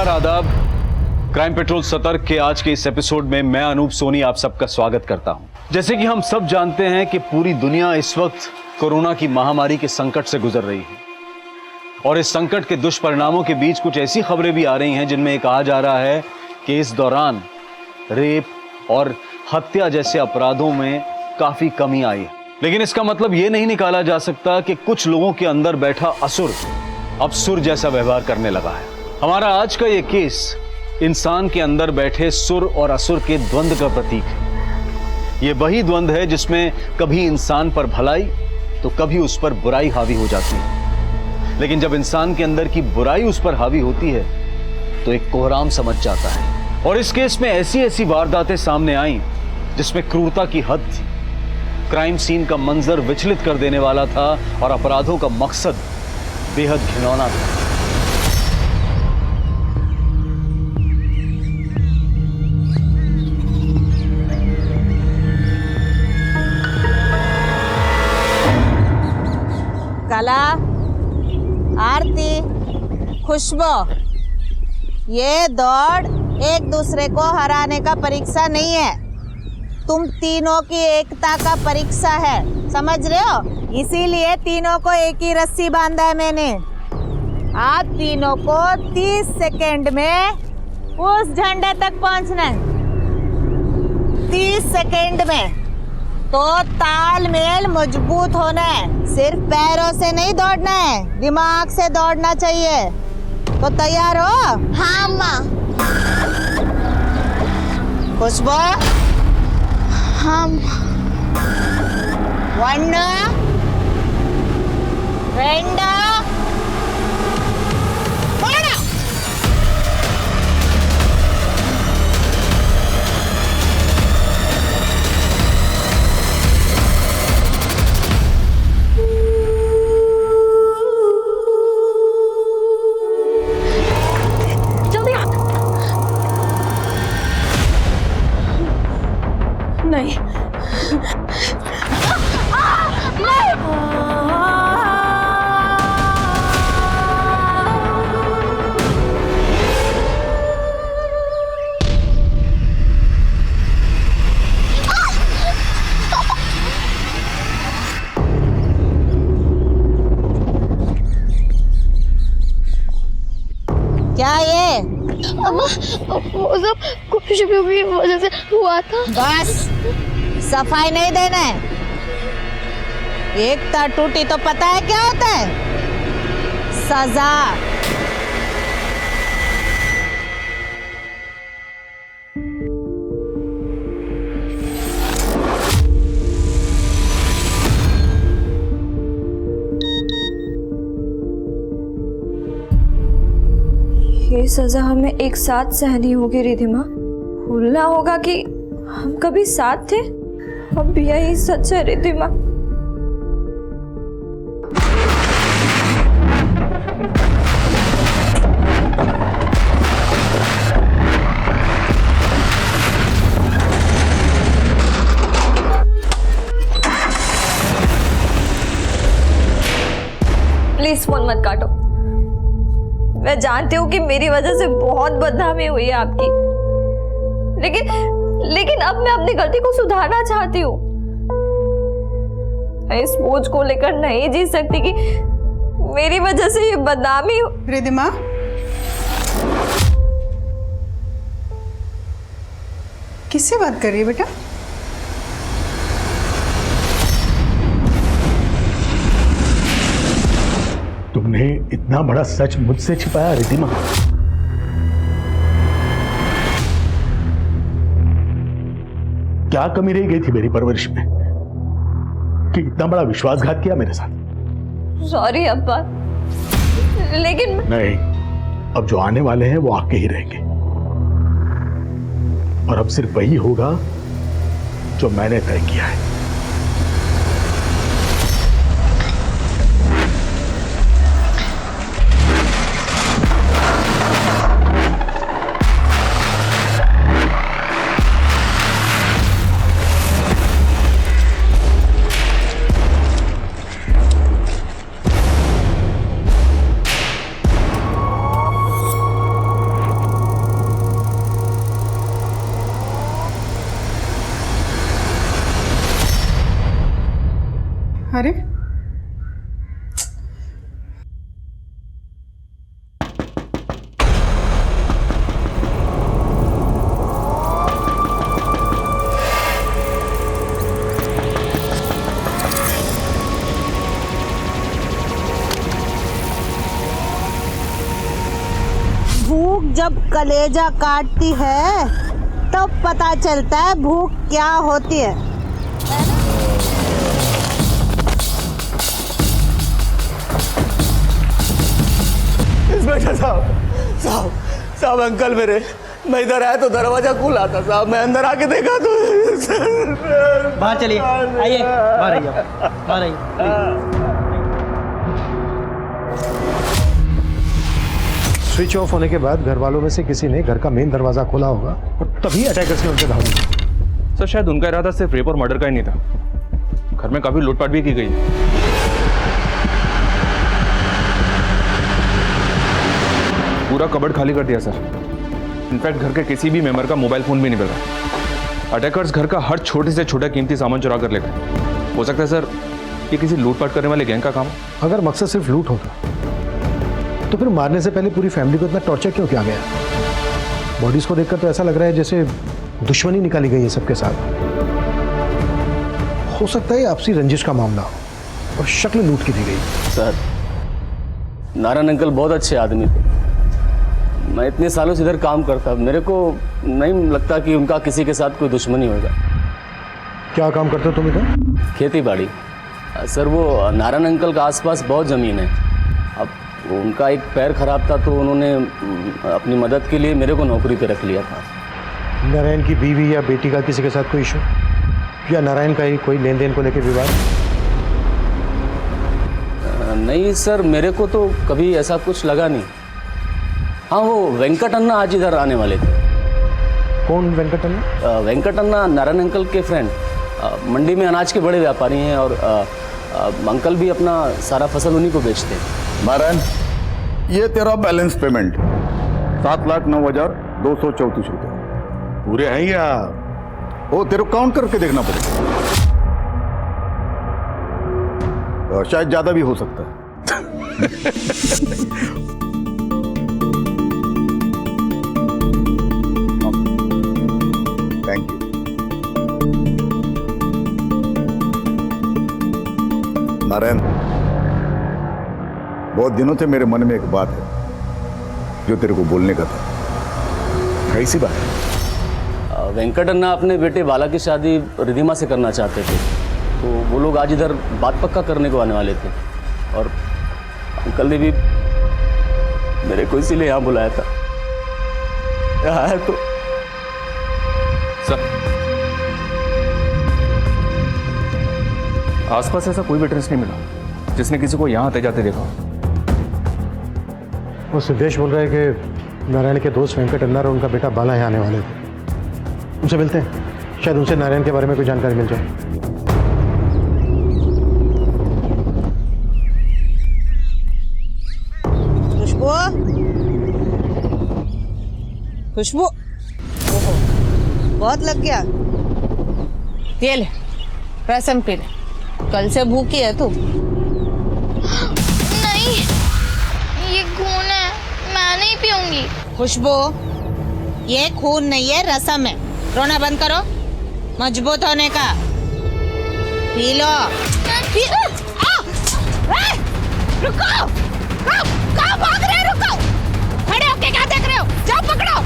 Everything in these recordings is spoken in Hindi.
नमस्कार, आदाब। क्राइम पेट्रोल सतर्क के आज के इस एपिसोड में मैं अनूप सोनी आप सबका स्वागत करता हूं। जैसे कि हम सब जानते हैं कि पूरी दुनिया इस वक्त कोरोना की महामारी के संकट से गुजर रही है और इस संकट के दुष्परिणामों के बीच कुछ ऐसी खबरें भी आ रही हैं जिनमें कहा जा रहा है कि इस दौरान रेप और हत्या जैसे अपराधों में काफी कमी आई है। लेकिन इसका मतलब यह नहीं निकाला जा सकता कि कुछ लोगों के अंदर बैठा असुर अब सुर जैसा व्यवहार करने लगा है। हमारा आज का यह केस इंसान के अंदर बैठे सुर और असुर के द्वंद्व का प्रतीक है। यह वही द्वंद्व है जिसमें कभी इंसान पर भलाई तो कभी उस पर बुराई हावी हो जाती है। लेकिन जब इंसान के अंदर की बुराई उस पर हावी होती है तो एक कोहराम समझ जाता है। और इस केस में ऐसी ऐसी वारदातें सामने आई जिसमें क्रूरता की हद थी। क्राइम सीन का मंजर विचलित कर देने वाला था और अपराधों का मकसद बेहद घिनौना था। कला, आरती, खुशबू, ये दौड़ एक दूसरे को हराने का परीक्षा नहीं है, तुम तीनों की एकता का परीक्षा है, समझ रहे हो? इसीलिए तीनों को एक ही रस्सी बांधा है मैंने। आप तीनों को 30 सेकंड में उस झंडे तक पहुंचना है। 30 सेकंड में। तो तालमेल मजबूत होना है, सिर्फ पैरों से नहीं दौड़ना है, दिमाग से दौड़ना चाहिए। तो तैयार हो? हाँ माँ। खुशबू? हम 1 2 जल्दी आ। नहीं क्या ये? अम्मा, वो सब खुशबू की वजह से हुआ था। बस सफाई नहीं देना है। एकता टूटी तो पता है क्या होता है? सजा। ये सजा हमें एक साथ सहनी होगी रिधिमा। भूलना होगा कि हम कभी साथ थे। अब यही सच है रिधिमा। प्लीज फोन मत काटो। मैं जानती हूँ कि मेरी वजह से बहुत बदनामी हुई है आपकी, लेकिन अब मैं अपनी गलती को सुधारना चाहती हूँ। मैं इस बोझ को लेकर नहीं जी सकती कि मेरी वजह से ये बदनामी हो। रिधिमा, किससे बात कर रही है बेटा? तुमने इतना बड़ा सच मुझसे छिपाया रिधिमा? क्या कमी रह गई थी मेरी परवरिश में कि इतना बड़ा विश्वासघात किया मेरे साथ? सॉरी अब्बा, लेकिन नहीं, अब जो आने वाले हैं वो आके ही रहेंगे और अब सिर्फ वही होगा जो मैंने तय किया है। अरे भूख जब कलेजा काटती है तब पता चलता है भूख क्या होती है। इंस्पेक्टर साहब साहब अंकल मेरे, मैं इधर आया तो दरवाजा खुला था साहब, मैं अंदर आके देखा तो बाहर चलिए, आइए बाहर आइए, बाहर आइए। स्विच ऑफ होने के बाद घर वालों में से किसी ने घर का मेन दरवाजा खोला होगा और तभी अटैकर्स ने उनसे धावा। सर शायद उनका इरादा सिर्फ रेप और मर्डर का ही नहीं था, घर में काफी लूटपाट भी की गई है। पूरा कबर्ड खाली कर दिया सर। इनफैक्ट घर के किसी भी मेंबर का मोबाइल फोन भी नहीं मिला। अटैकर्स घर का हर छोटे से छोटा कीमती सामान चुरा कर ले गए। हो सकता है सर ये किसी लूटपाट करने वाले गैंग का काम है। अगर मकसद सिर्फ लूट होता तो फिर मारने से पहले पूरी फैमिली को इतना टॉर्चर क्यों किया गया? बॉडीज को देखकर तो ऐसा लग रहा है जैसे दुश्मनी निकाली गई है सबके साथ। हो सकता है आपसी रंजिश का मामला हो और शक्ल लूट की दी गई। सर नारायण अंकल बहुत अच्छे आदमी थे। मैं इतने सालों से इधर काम करता, मेरे को नहीं लगता कि उनका किसी के साथ कोई दुश्मनी होगा। क्या काम करते हो तुम इधर? खेती बाड़ी सर। वो नारायण अंकल का आसपास बहुत ज़मीन है। अब उनका एक पैर खराब था तो उन्होंने अपनी मदद के लिए मेरे को नौकरी पे रख लिया था। नारायण की बीवी या बेटी का किसी के साथ कोई इशू या नारायण का ही कोई लेन देन को लेकर विवाद? नहीं सर, मेरे को तो कभी ऐसा कुछ लगा नहीं। हाँ, वो वेंकट अन्ना आज इधर आने वाले थे। कौन वेंकट अन्ना? वेंकट अन्ना नारायण अंकल के फ्रेंड, मंडी में अनाज के बड़े व्यापारी हैं और अंकल भी अपना सारा फसल उन्हीं को बेचते हैं। नारायण, ये तेरा बैलेंस पेमेंट 7,09,234 रुपये पूरे हैं या वो तेरे को काउंट करके देखना पड़ेगा, शायद ज्यादा भी हो सकता है। Thank you. नारायण, बहुत दिनों से मेरे मन में एक बात है जो तेरे को बोलने का था। कैसी बात है? वेंकट अन्ना अपने बेटे बाला की शादी रिधिमा से करना चाहते थे, तो वो लोग आज इधर बात पक्का करने को आने वाले थे और अंकल ने भी मेरे को इसीलिए यहाँ बुलाया था। यहाँ है तो सर आसपास ऐसा कोई विटनेस नहीं मिला जिसने किसी को यहाँ आते जाते देखा। वो सिद्धेश बोल रहा है कि नारायण के दोस्त वेंकट अन्ना और उनका बेटा बाला यहाँ आने वाले थे। उनसे मिलते हैं, शायद उनसे नारायण के बारे में कोई जानकारी मिल जाए। खुशबू, खुशबू, ओहो, बहुत लग गया। ये ले, रसम पी ले। कल से भूखी है तू। नहीं, ये खून है, मैं नहीं पीऊंगी। खुशबू, ये खून नहीं है, रसम है। रोना बंद करो, मजबूत होने का। P low. रुको, कहाँ भाग रहे हो? रुको, खड़े होके क्या देख रहे हो? जाओ पकड़ो।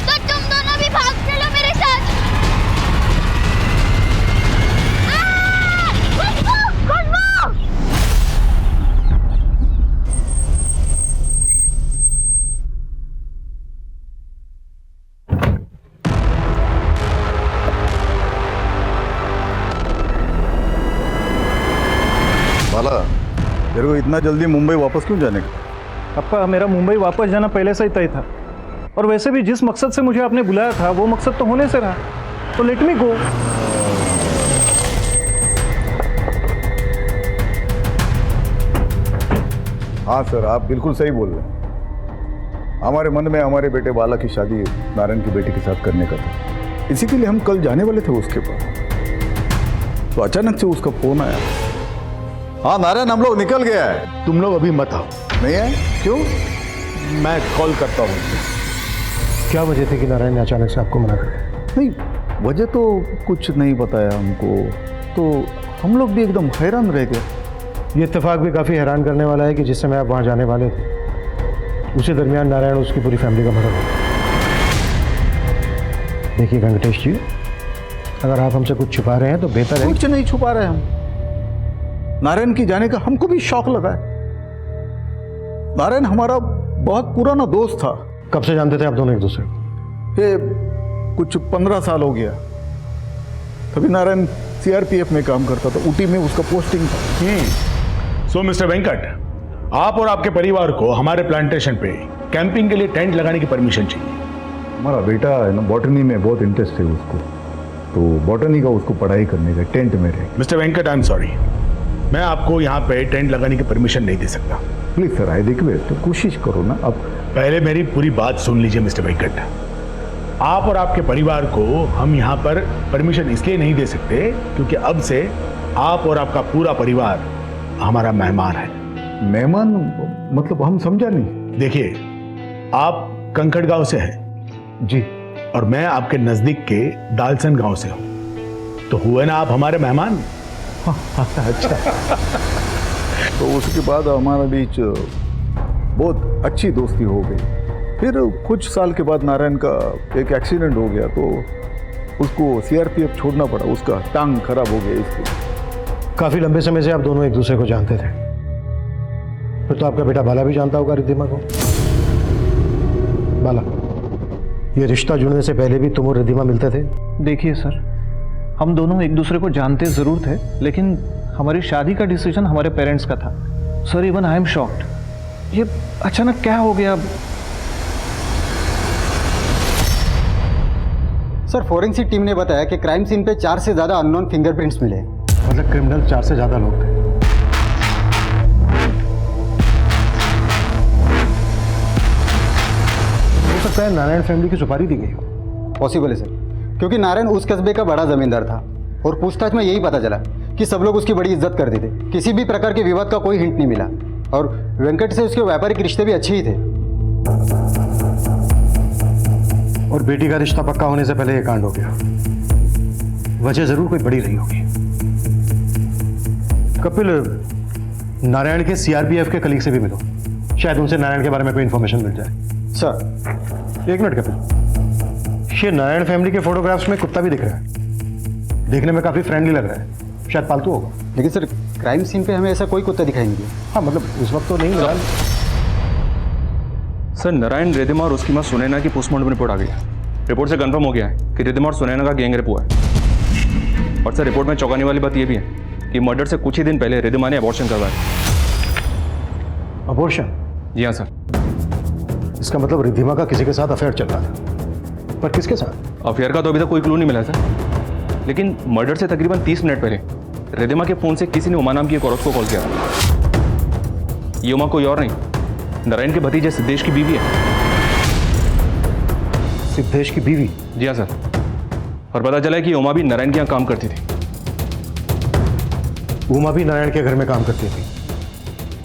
तो तुम दोनों भी भाग चलो मेरे साथ। खुशबू, खुशबू। बाला, तेरे को इतना जल्दी मुंबई वापस क्यों जाने का? पापा, मेरा मुंबई वापस जाना पहले से ही तय था और वैसे भी जिस मकसद से मुझे आपने बुलाया था वो मकसद तो होने से रहा, तो लेट मी गो। हाँ सर, आप बिल्कुल सही बोल रहे हैं। हमारे मन में हमारे बेटे बाला की शादी नारायण की बेटी के साथ करने का था। इसी के लिए हम कल जाने वाले थे उसके पास, तो अचानक से उसका फोन आया। हाँ नारायण, हम लोग निकल गया है। तुम लोग अभी मत आओ। नहीं है? क्यों? मैं कॉल करता हूँ। क्या वजह थी कि नारायण ने अचानक से आपको मना कर दिया? नहीं, वजह तो कुछ नहीं बताया हमको, तो हम लोग भी एकदम हैरान रह गए। ये इत्तेफाक भी काफ़ी हैरान करने वाला है कि जिस समय आप वहाँ जाने वाले थे उसी दरमियान नारायण उसकी पूरी फैमिली का मर्डर हो गया। देखिए वेंकटेश जी, अगर आप हमसे कुछ छुपा रहे हैं तो बेहतर है। कुछ नहीं छुपा रहे हम। नारायण की जाने का हमको भी शौक लगा है। नारायण हमारा बहुत पुराना दोस्त था। कब से जानते थे आप दोनों एक दूसरे को? ये कुछ 15 साल हो गया। तभी नारायण सीआरपीएफ में काम करता था, ऊटी में उसका पोस्टिंग था। सो मिस्टर वेंकट, आप और आपके परिवार को हमारे प्लांटेशन पे कैंपिंग के लिए टेंट लगाने की परमिशन चाहिए। हमारा बेटा है ना, बॉटनी में बहुत इंटरेस्ट है उसको, तो बॉटनी का उसको पढ़ाई करने का, टेंट में रहे। Mister Venkat, I am sorry, मैं आपको यहाँ पे टेंट लगाने की परमिशन नहीं दे सकता। प्लीज सर, आई रिक्वेस्ट, तो कोशिश करो ना। अब पहले मेरी पूरी बात सुन लीजिए मिस्टर वेंकट। आप और आपके परिवार को हम यहाँ पर परमिशन इसलिए नहीं दे सकते क्योंकि अब से आप और आपका पूरा परिवार हमारा मेहमान है। मेहमान मतलब हम समझा नहीं। देखिए, आप कंकड़ गांव से हैं जी, और मैं आपके नजदीक के दालसन गांव से हूँ, तो हुए ना आप हमारे मेहमान। अच्छा। तो उसके बाद हमारा बीच बहुत अच्छी दोस्ती हो गई। फिर कुछ साल के बाद नारायण का एक एक्सीडेंट हो गया, तो उसको सीआरपीएफ छोड़ना पड़ा। उसका टांग खराब हो गया इसलिए। काफ़ी लंबे समय से आप दोनों एक दूसरे को जानते थे। फिर तो आपका बेटा बाला भी जानता होगा रिद्धिमा को। बाला, ये रिश्ता जुड़ने से पहले भी तुम और रिद्धिमा मिलते थे? देखिए सर, हम दोनों एक दूसरे को जानते ज़रूर थे, लेकिन हमारी शादी का डिसीजन हमारे पेरेंट्स का था। Sir, even I am shocked. ये अचानक क्या हो गया? सर, फोरेंसिक टीम ने बताया कि क्राइम सीन पे 4 से ज़्यादा अननोन फिंगरप्रिंट्स मिले। मतलब क्रिमिनल 4 से ज़्यादा लोग थे। हो सकता है नारायण फैमिली की सुपारी दी गई हो। पॉसिबल है सर, क्योंकि नारायण उस कस्बे का बड़ा जमींदार था और पूछताछ में यही पता चला कि सब लोग उसकी बड़ी इज्जत करते थे। किसी भी प्रकार के विवाद का कोई हिंट नहीं मिला और वेंकट से उसके व्यापारिक रिश्ते भी अच्छे ही थे। और बेटी का रिश्ता पक्का होने से पहले ये कांड हो गया। वजह जरूर कोई बड़ी रही होगी। कपिल, नारायण के सीआरपीएफ के कलीग से भी मिलो, शायद उनसे नारायण के बारे में कोई इंफॉर्मेशन मिल जाए। सर, एक मिनट कपिल, ये नारायण फैमिली के फोटोग्राफ्स में कुत्ता भी दिख रहा है। देखने में काफी फ्रेंडली लग रहा है, शायद पालतू होगा। लेकिन सर, क्राइम सीन पे हमें ऐसा कोई कुत्ता दिखाई नहीं दिया। हाँ, मतलब उस वक्त तो नहीं मिला। सर, नारायण, रिद्धिमा और उसकी माँ सुनैना की पोस्टमार्टम रिपोर्ट आ गई है। रिपोर्ट से कंफर्म हो गया है कि रिद्धिमा और सुनैना का गैंग रेप हुआ है। और सर, रिपोर्ट में चौंकाने वाली बात यह भी है कि मर्डर से कुछ ही दिन पहले रिद्धिमा ने अबॉर्शन करवाया। अबॉर्शन? जी हाँ सर। इसका मतलब रिद्धिमा का किसी के साथ अफेयर चल रहा था, पर किसके साथ? अफेयर का तो अभी तक कोई क्लू नहीं मिला सर, लेकिन मर्डर से तकरीबन 30 मिनट पहले रिद्धिमा के फोन से किसी ने उमा नाम की एक औरत को कॉल किया था। ये उमा कोई और नहीं, नारायण के भतीजे सिद्धेश की बीवी है। सिद्धेश की बीवी? जी हाँ सर। और पता चला है कि उमा भी नारायण के यहाँ काम करती थी। उमा भी नारायण के घर में काम करती थी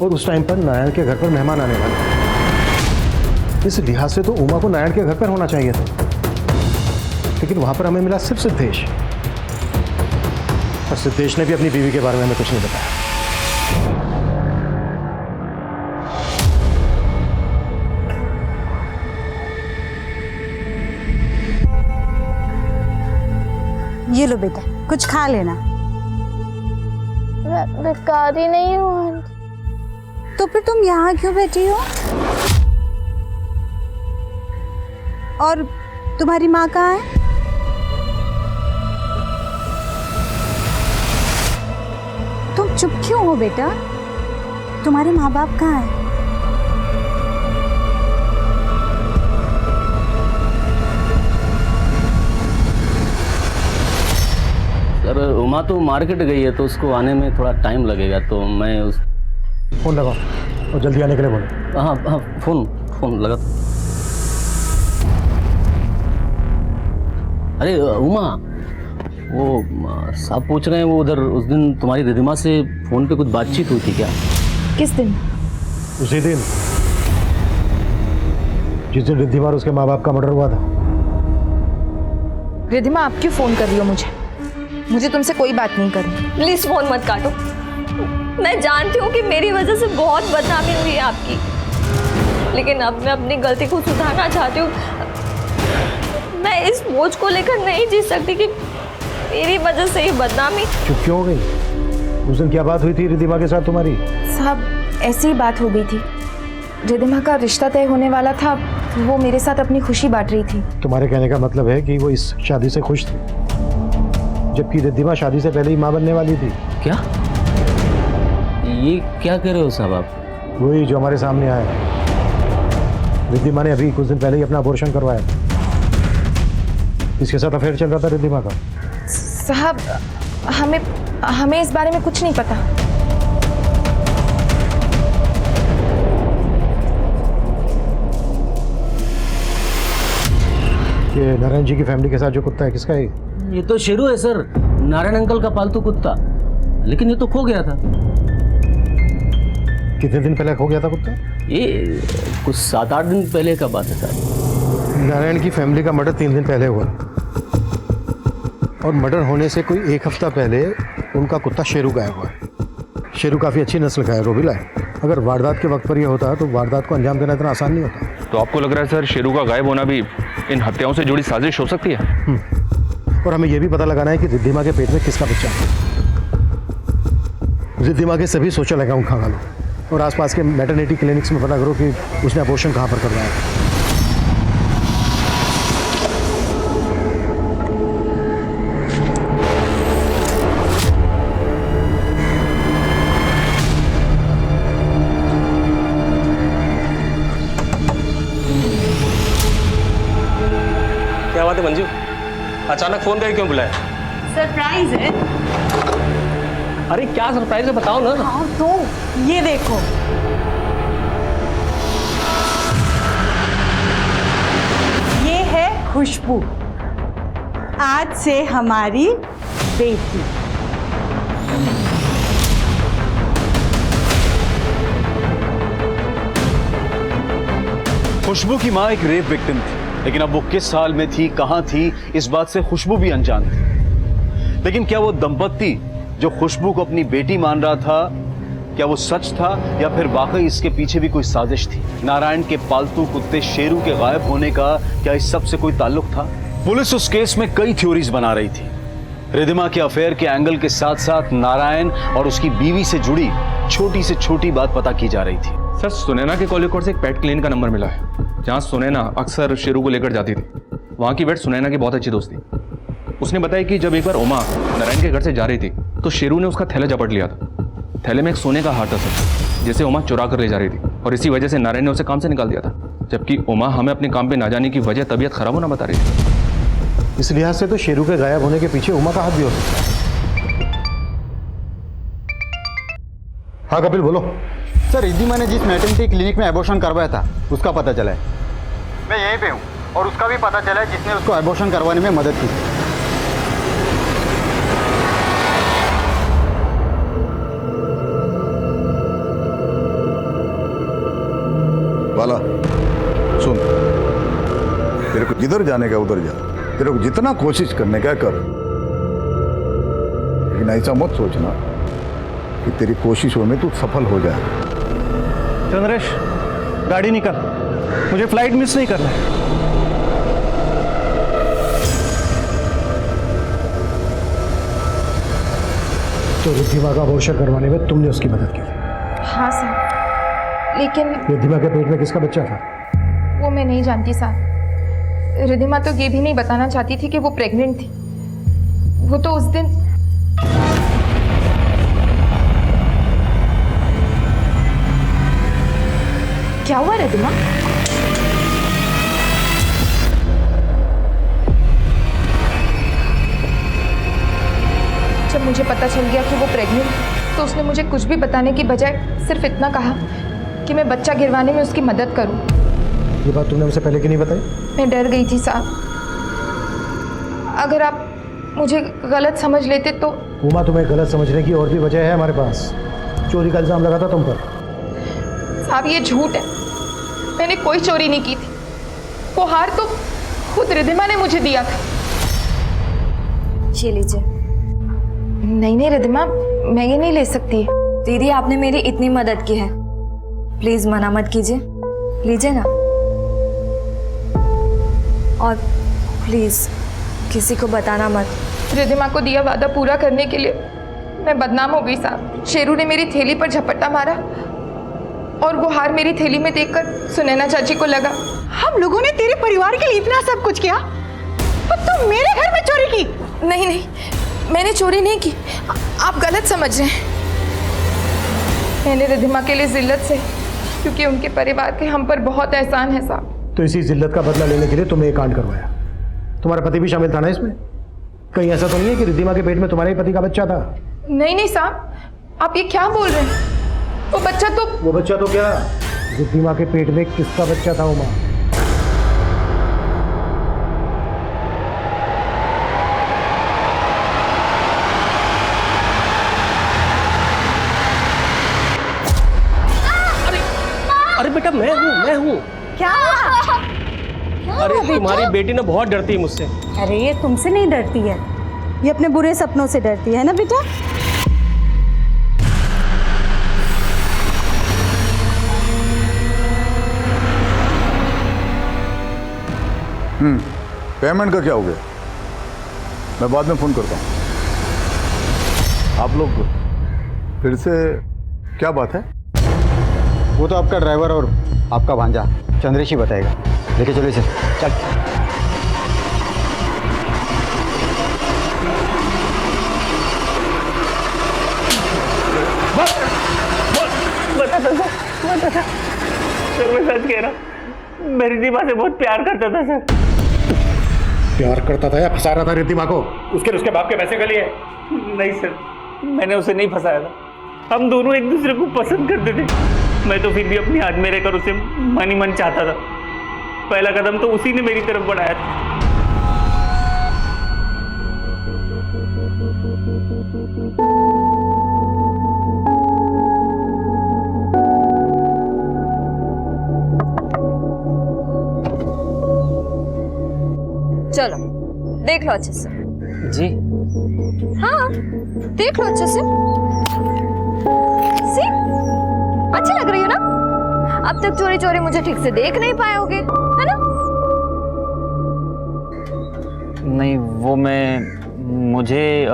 और उस टाइम पर नारायण के घर पर मेहमान आने वाले थे। इस लिहाज से तो उमा को नारायण के घर पर होना चाहिए था, लेकिन वहां पर हमें मिला सिर्फ सिद्धेश। और सिद्धेश ने भी अपनी बीवी के बारे में हमें कुछ नहीं बताया। ये लो बेटा, कुछ खा लेना। मैं भिखारी नहीं हूँ आंटी। तो फिर तुम यहाँ क्यों बैठी हो? और तुम्हारी माँ कहाँ है? तुम चुप क्यों हो बेटा? तुम्हारे माँ बाप कहाँ हैं? सर, उमा तो मार्केट गई है, तो उसको आने में थोड़ा टाइम लगेगा, तो मैं उस फोन लगाओ और जल्दी आने के लिए बोलो। हाँ हाँ, फोन लगा। अरे उमा, वो साहब पूछ रहे हैं वो उधर उस दिन तुम्हारी रिधिमा से फोन पे कुछ बातचीत हुई थी क्या? किस दिन? उसी दिन जिस दिन रिद्धिमा और उसके माँ बाप का मर्डर हुआ था। रिधिमा, आप क्यों फोन कर रही हो मुझे? मुझे तुमसे कोई बात नहीं करनी। प्लीज फोन मत काटो। मैं जानती हूँ कि मेरी वजह से बहुत बदनामी हुई है आपकी, लेकिन अब मैं अपनी गलती को सुधारना चाहती हूँ। मैं इस बोझ को लेकर नहीं जी सकती कि मेरी वजह से ये बदनामी। चुप क्यों हो गई? उस दिन क्या बात हुई थी रिद्धिमा के साथ तुम्हारी? साहब, ऐसी ही बात हो गई थी। रिधिमा का रिश्ता तय होने वाला था, वो मेरे साथ अपनी खुशी बांट रही थी। तुम्हारे कहने का मतलब है कि वो इस शादी से खुश थी, जबकि रिद्धिमा शादी से पहले ही माँ बनने वाली थी। क्या ये क्या कह रहे हो साहब आप? वही जो हमारे सामने आया है। रिद्धिमा ने अभी कुछ दिन पहले ही अपना अबॉर्शन करवाया। इसके साथ अफेयर चल रहा था रिद्धिमा का। साहब, हमें इस बारे में कुछ नहीं पता। ये नारायण जी की फैमिली के साथ जो कुत्ता है, किसका है? ये तो शेरू है सर, नारायण अंकल का पालतू कुत्ता, लेकिन ये तो खो गया था। कितने दिन पहले खो गया था कुत्ता? ये कुछ 7-8 दिन पहले का बात है सर। नारायण की फैमिली का मर्डर 3 दिन पहले हुआ, और मर्डर होने से कोई 1 हफ्ता पहले उनका कुत्ता शेरू गायब हुआ। शेरू काफ़ी अच्छी नस्ल का है, रोबिला है। अगर वारदात के वक्त पर यह होता तो वारदात को अंजाम देना इतना आसान नहीं होता। तो आपको लग रहा है सर शेरू का गायब होना भी इन हत्याओं से जुड़ी साजिश हो सकती है? और हमें यह भी पता लगाना है कि रिद्धिमा के पेट में किसका बच्चा है। रिद्धिमा के सभी सोशल अकाउंट खंगा लो और आसपास के मैटरनिटी क्लिनिक्स में पता करो कि उसने अबॉर्शन कहाँ पर करवाया है। क्या बात है मंजू, अचानक फोन करके क्यों बुलाया? सरप्राइज है। अरे क्या सरप्राइज है बताओ ना। हाँ तो ये देखो, ये है खुशबू, आज से हमारी बेटी। खुशबू की माँ एक रेप विक्टिम थी, लेकिन अब वो किस हाल में थी, कहां थी, इस बात से खुशबू भी अनजान थी। लेकिन क्या वो दंपत्ति जो खुशबू को अपनी बेटी मान रहा था, क्या वो सच था या फिर वाकई इसके पीछे भी कोई साजिश थी? नारायण के पालतू कुत्ते शेरू के गायब होने का क्या इस सब से कोई ताल्लुक था? पुलिस उस केस में कई थ्योरीज बना रही थी। रिधिमा के अफेयर के एंगल के साथ साथ नारायण और उसकी बीवी से जुड़ी छोटी से छोटी बात पता की जा रही थी। सर, सुनैना के कॉलिकोर से एक पेट क्लिनिक का नंबर मिला है, जहाँ सुनैना अक्सर शेरू को लेकर जाती थी। वहाँ की वेट सुनैना की बहुत अच्छी दोस्त थी। उसने बताया कि जब एक बार उमा नारायण के घर से जा रही थी तो शेरू ने उसका थैला झपट लिया था। थैले में एक सोने का हार था सर, जिसे उमा चुरा कर ले जा रही थी, और इसी वजह से नारायण ने उसे काम से निकाल दिया था। जबकि उमा हमें अपने काम पे ना जाने की वजह तबीयत खराब होना बता रही थी। इस लिहाज से तो शेरू के गायब होने के पीछे उमा का हाथ भी हो सकता है। हाँ कपिल, बोलो। सर, रिद्धिमा ने जिस मैटरनिटी क्लिनिक में एबॉर्शन करवाया था उसका पता चला है। मैं यहीं पे हूँ, और उसका भी पता चला है जिसने उसको एबॉर्शन करवाने में मदद की। बाला सुन, तेरे को जिधर जाने का उधर जा, तेरे को जितना कोशिश करने का कर, लेकिन ऐसा मत सोचना कि तेरी कोशिशों में तू सफल हो जाए। चंद्रेश, गाड़ी निकाल, मुझे फ्लाइट मिस नहीं करना है। तो रिद्धिमा का अबॉर्शन करवाने में तुमने उसकी मदद की थी? हाँ सर, लेकिन रिद्धिमा के पेट में किसका बच्चा था? वो मैं नहीं जानती साहब। रिद्धिमा तो ये भी नहीं बताना चाहती थी कि वो प्रेग्नेंट थी। वो तो उस दिन क्या हुआ रिद्धिमा? जब मुझे पता चल गया कि वो प्रेग्नेंट है तो उसने मुझे कुछ भी बताने की बजाय सिर्फ इतना कहा कि मैं बच्चा गिरवाने में उसकी मदद करूं। ये बात तुमने मुझसे पहले क्यों नहीं बताई? मैं डर गई थी साहब। अगर आप मुझे गलत समझ लेते तो। उमा, तुम्हें गलत समझने की और भी वजह है हमारे पास। चोरी का इल्जाम लगा था तुम पर। साहब ये झूठ है, मैंने कोई चोरी नहीं की थी। वो हार तो खुद रिधिमा ने मुझे दिया था। ये लीजिए। नहीं रिधिमा, मैं ये नहीं ले सकती। दीदी आपने मेरी इतनी मदद की है, प्लीज मना मत कीजिए, लीजिए ना। और प्लीज किसी को बताना मत। रिधिमा को दिया वादा पूरा करने के लिए मैं बदनाम हो गई साहब। शेरू ने मेरी थैली पर झपट्टा मारा और वो हार मेरी थैली में देखकर सुनैना चाची को लगा। हम लोगों ने तेरे परिवार के लिए इतना सब कुछ किया और तुम मेरे घर में चोरी की? नहीं, मैंने चोरी नहीं की, आप गलत समझ रहे हैं। मैंने रिधिमा के लिए जिल्लत से, क्योंकि उनके परिवार के हम पर बहुत एहसान है साहब। तो इसी जिल्लत का बदला लेने के लिए तुमने ये कांड करवाया। तुम्हारा पति भी शामिल था ना इसमें? कहीं ऐसा तो नहीं है कि रिधिमा के पेट में तुम्हारे ही पति का बच्चा था? नहीं साहब, आप ये क्या बोल रहे हैं? वो बच्चा तो क्या? रिधिमा के पेट में किसका बच्चा था उमा? अरे बेटा मैं हूँ। क्या? अरे तुम्हारी बेटी ना बहुत डरती है मुझसे। अरे ये तुमसे नहीं डरती है, ये अपने बुरे सपनों से डरती है ना बेटा। पेमेंट का क्या हो गया? मैं बाद में फोन करता हूँ। आप लोग फिर से क्या बात है? वो तो आपका ड्राइवर और आपका भांजा चंद्रेश ही बताएगा। लेके चलो इसे। चल। सर मैं सच कह रहा, मैं रिधिमा से बहुत प्यार करता था सर। प्यार करता था या फंसा रहा था रिधिमा को? उसके बाप के पैसे के लिए? नहीं सर, मैंने उसे नहीं फंसाया था। हम दोनों एक दूसरे को पसंद करते थे। मैं तो फिर भी अपनी हाथ में रहकर उसे मन ही मन चाहता था। पहला कदम तो उसी ने मेरी तरफ बढ़ाया था। चलो देख लो अच्छे से। जी हाँ देख लो अच्छे से। सी अच्छी लग रही हो ना? अब तक चोरी चोरी मुझे ठीक से देख नहीं पाए होगे, है ना? नहीं वो मुझे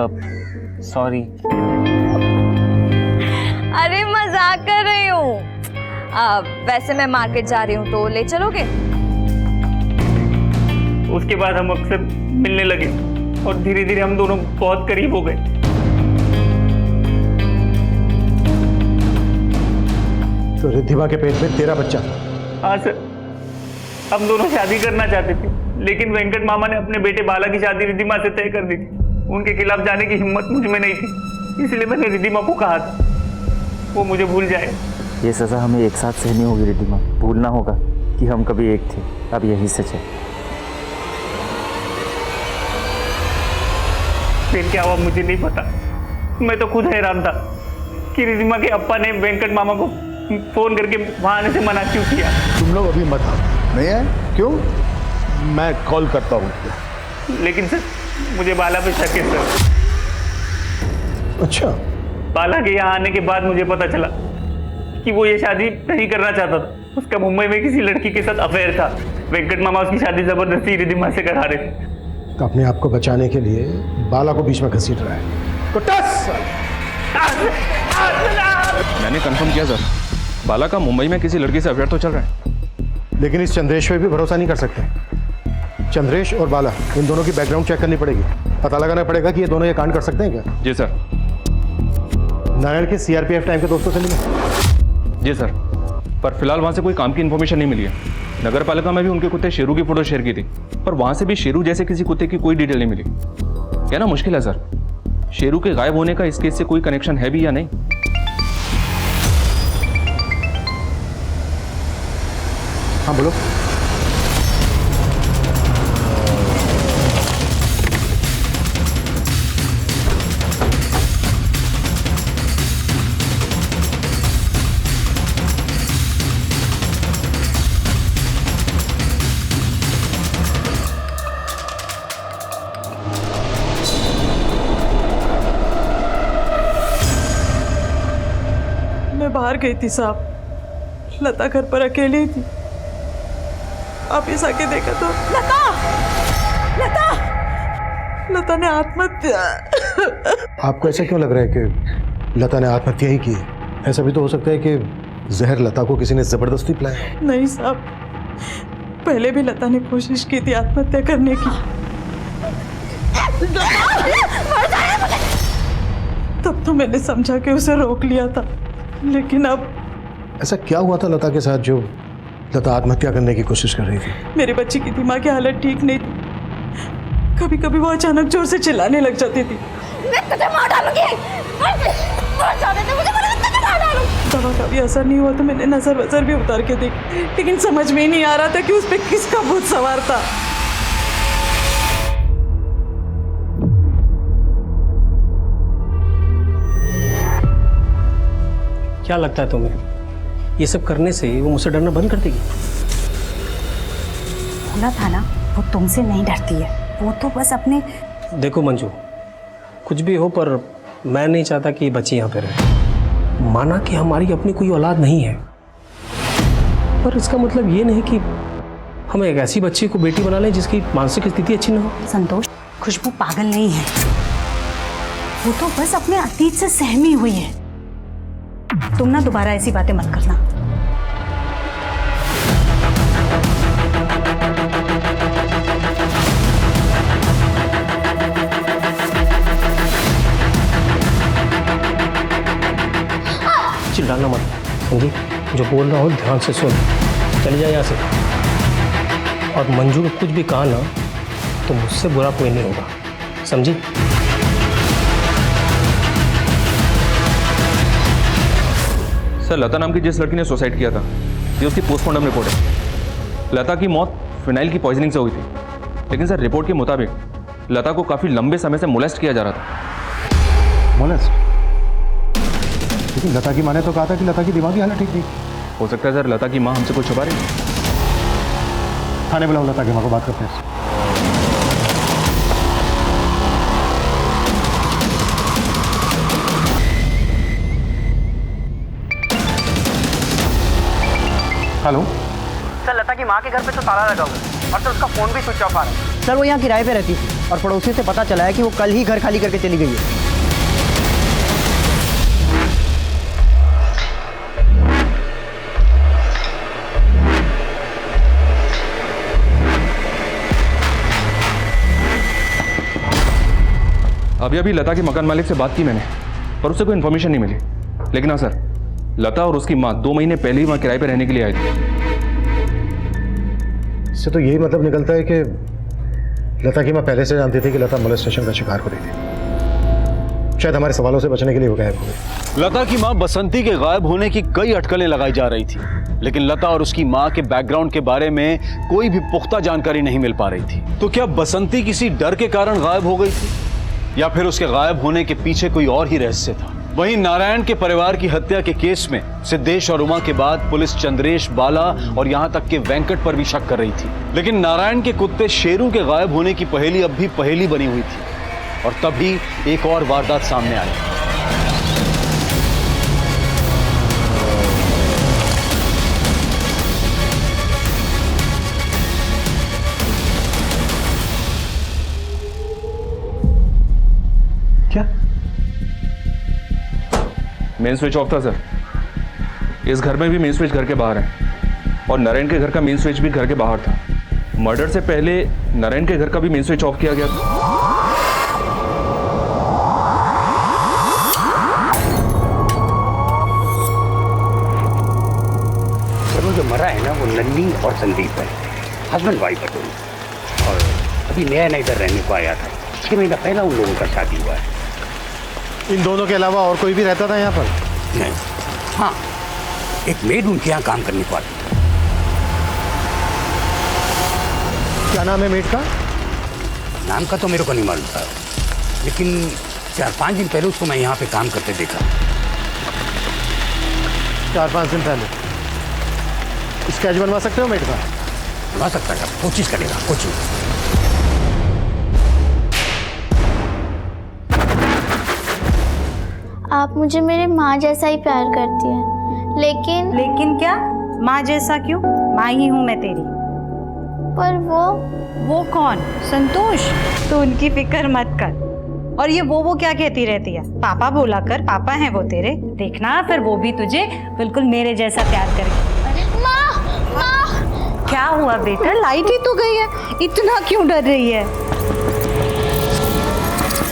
सॉरी। अरे मजाक कर रही हूँ। वैसे मैं मार्केट जा रही हूँ तो ले चलोगे? उसके बाद हम अक्सर मिलने लगे और धीरे धीरे हम दोनों बहुत करीब हो गए। तो रिधिमा के पेट में तेरा बच्चा था? हाँ सर, हम दोनों शादी करना चाहते थे, लेकिन वेंकट मामा ने अपने बेटे बाला की शादी रिधिमा से तय कर दी थी। उनके खिलाफ जाने की हिम्मत मुझ में नहीं थी, इसलिए मैंने रिधिमा को कहा था वो मुझे भूल जाए। ये सजा हमें एक साथ सहनी होगी रिधिमा। भूलना होगा कि हम कभी एक थे। अब यही सच है। फिर क्या हुआ मुझे नहीं पता। मैं तो खुद हैरान था कि रिधिमा के अप्पा ने वेंकट मामा को फोन करके वहां आने से मना क्यों किया। तुम लोग अभी मत आओ। नहीं है? क्यों? मैं कॉल करता हूँ। लेकिन सर मुझे बाला पे शक है सर। अच्छा। बाला के यहाँ आने के बाद मुझे पता चला कि वो ये शादी नहीं करना चाहता था। उसका मुंबई में किसी लड़की के साथ अफेयर था। वेंकट मामा उसकी शादी जबरदस्ती रिधिमा से करा रहे थे। तो अपने आप को बचाने के लिए बाला को बीच में घसीट रहा है। मैंने कंफर्म किया सर, बाला का मुंबई में किसी लड़की से अफेयर तो चल रहा है। लेकिन इस चंद्रेश पे भी भरोसा नहीं कर सकते। चंद्रेश और बाला इन दोनों की बैकग्राउंड चेक करनी पड़ेगी। पता लगाना पड़ेगा कि ये दोनों ये कांड कर सकते हैं क्या। जी सर। नारायण के सीआरपीएफ टाइम के दोस्तों से मिले? जी सर, पर फिलहाल वहाँ से कोई काम की इन्फॉर्मेशन नहीं मिली है। नगर पालिका में भी उनके कुत्ते शेरू की फोटो शेयर की थी, पर वहाँ से भी शेरू जैसे किसी कुत्ते की कोई डिटेल नहीं मिली। कहना मुश्किल है सर, शेरू के गायब होने का इस केस से कोई कनेक्शन है भी या नहीं। हाँ बोलो। बाहर गई थी साहब। लता घर पर अकेली थी। वापिस आके देखा तो लता लता लता ने आत्महत्या। आपको ऐसा क्यों लग रहा है कि लता ने आत्महत्या ही की है? ऐसा भी तो हो सकता है कि जहर लता को किसी ने जबरदस्ती पिलाया। नहीं साहब, पहले भी लता ने कोशिश की थी आत्महत्या करने की। तब तो मैंने समझा कि उसे रोक लिया था, लेकिन अब ऐसा क्या हुआ था लता के साथ जो लता आत्महत्या करने की कोशिश कर रही थी? मेरे बच्चे की दिमाग की हालत ठीक नहीं थी। कभी कभी वो अचानक जोर से चिल्लाने लग जाती थी। मैं तुझे मार डालूंगी। मार जाने दे मुझे, मैं तुझे मार डालूंगी। दवा का भी असर नहीं हुआ तो मैंने नजर वजर भी उतार के देखी, लेकिन समझ में ही नहीं आ रहा था कि उस पे किसका भूत सवार था। क्या लगता है तुम्हें, ये सब करने से वो मुझसे डरना बंद कर देगी? बोला था ना, वो तुमसे नहीं डरती है, वो तो बस अपने। देखो मंजू, कुछ भी हो पर मैं नहीं चाहता कि ये बच्ची यहाँ पे रहे। माना कि हमारी अपनी कोई औलाद नहीं है, पर इसका मतलब ये नहीं कि हम एक ऐसी बच्ची को बेटी बना लें जिसकी मानसिक स्थिति अच्छी ना हो। संतोष, खुशबू पागल नहीं है, वो तो बस अपने अतीत से सहमी हुई है। तुम ना दोबारा ऐसी बातें मत करना। चिल्लाना मत, समझी? जो बोल रहा हो ध्यान से सुन। चली जाए यहाँ से। और मंजू को कुछ भी कहा ना तो मुझसे बुरा कोई नहीं होगा, समझी? सर, लता नाम की जिस लड़की ने सुसाइड किया था, ये उसकी पोस्टमार्टम रिपोर्ट है। लता की मौत फिनाइल की पॉइजनिंग से हुई थी, लेकिन सर रिपोर्ट के मुताबिक लता को काफ़ी लंबे समय से मोलेस्ट किया जा रहा था। मोलेस्ट? लेकिन लता की माँ ने तो कहा था कि लता की दिमागी हालत ठीक थी। हो सकता है सर लता की माँ हमसे कुछ छुपा रही है। थाने बुलाओ लता की माँ को, बात करते हैं। हेलो सर, लता की माँ के घर पे तो ताला लगा हुआ है और सर उसका फोन भी स्विच ऑफ आ रहा है। सर वो यहाँ किराए पे रहती थी और पड़ोसी से पता चला है कि वो कल ही घर खाली करके चली गई है। अभी लता के मकान मालिक से बात की मैंने, पर उससे कोई इन्फॉर्मेशन नहीं मिली। लेकिन हाँ सर, लता और उसकी माँ 2 महीने पहले ही वहाँ किराए पे रहने के लिए आई थी। इससे तो यही मतलब निकलता है कि लता की माँ पहले से जानती थी कि लता मोलेस्टेशन का शिकार हो रही थी। शायद हमारे सवालों से बचने के लिए वो गायब हो गई। लता की माँ बसंती के गायब होने की कई अटकलें लगाई जा रही थी, लेकिन लता और उसकी माँ के बैकग्राउंड के बारे में कोई भी पुख्ता जानकारी नहीं मिल पा रही थी। तो क्या बसंती किसी डर के कारण गायब हो गई थी, या फिर उसके गायब होने के पीछे कोई और ही रहस्य था? वहीं नारायण के परिवार की हत्या के केस में सिद्धेश और उमा के बाद पुलिस चंद्रेश, बाला और यहां तक कि वेंकट पर भी शक कर रही थी। लेकिन नारायण के कुत्ते शेरू के गायब होने की पहेली अब भी पहेली बनी हुई थी, और तभी एक और वारदात सामने आई। क्या? मेन स्विच ऑफ था सर। इस घर में भी मेन स्विच घर के बाहर है, और नारायण के घर का मेन स्विच भी घर के बाहर था। मर्डर से पहले नारायण के घर का भी मेन स्विच ऑफ किया गया था। वो जो मरा है ना, वो नन्नी और संदीप है, हस्बैंड वाइफ है दोनों। और अभी नया इधर रहने को आया था, 6 महीना पहला उन लोगों का शादी हुआ है। इन दोनों के अलावा और कोई भी रहता था यहाँ पर? नहीं। हाँ, एक मेड उनके यहाँ काम करने को आती थी। क्या नाम है मेड का? नाम का तो मेरे को नहीं मालूम था, लेकिन 4-5 दिन पहले उसको मैं यहाँ पे काम करते देखा। 4-5 दिन पहले? स्केच बनवा सकते हो मेड का? बनवा सकता है, कोशिश करेगा, कोशिश। आप मुझे मेरे माँ जैसा ही प्यार करती हैं, लेकिन क्या? माँ जैसा क्यों? माँ ही हूँ मैं तेरी। पर वो कौन? संतोष? तो उनकी फिक्र मत कर। और ये वो क्या कहती रहती है? पापा बोला कर, पापा हैं वो तेरे। देखना फिर वो भी तुझे बिल्कुल मेरे जैसा प्यार करेंगे। माँ! क्या हुआ बेटा? लाइट ही तो गई है, इतना क्यों डर रही है?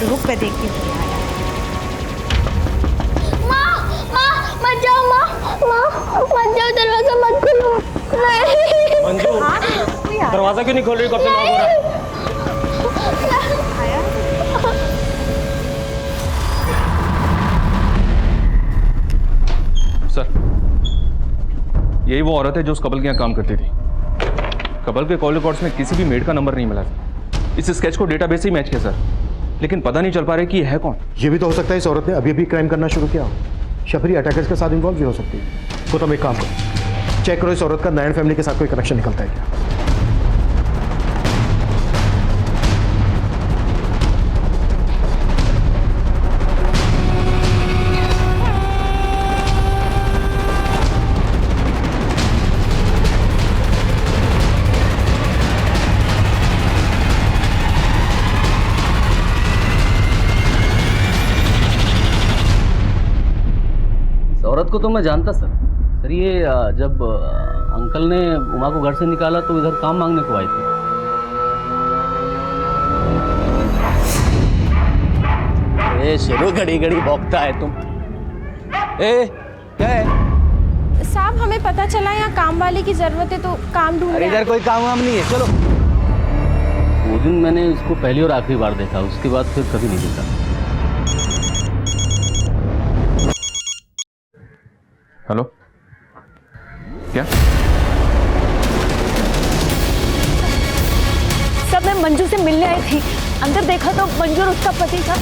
रुक मैं देखती हूँ। मत जाओ माँ, मत जाओ, दरवाजा मत खोलो। मंजू, दरवाजा क्यों नहीं खोल रही? कब से नॉक हो रहा है? सर, यही वो औरत है जो उस कपल के यहाँ काम करती थी। कपल के कॉल रिकॉर्ड्स में किसी भी मेड का नंबर नहीं मिला था। इस स्केच को डेटाबेस से ही मैच किया सर, लेकिन पता नहीं चल पा रहा कि यह है कौन। ये भी तो हो सकता है इस औरत ने अभी अभी क्राइम करना शुरू किया हो। शफरी अटैकर्स के साथ इन्वॉल्व भी हो सकती है। तो तुम एक काम करो, चेक करो इस औरत का नारायण फैमिली के साथ कोई कनेक्शन निकलता है क्या। औरत को तो मैं जानता सर। ये जब अंकल ने उमा को घर से निकाला तो इधर काम मांगने को आई थी। ए शेरो, घड़ी घड़ी भौंकता है तुम। क्या है? साहब हमें पता चला यहाँ काम वाले की जरूरत है तो काम ढूंढ रहे हैं। इधर कोई काम वाम नहीं है, चलो। वो दिन मैंने इसको पहली और आखिरी बार देखा, उसके बाद फिर कभी नहीं देखा। हेलो, क्या? सब मैं मंजू से मिलने आई थी, अंदर देखा तो मंजू और उसका पति था।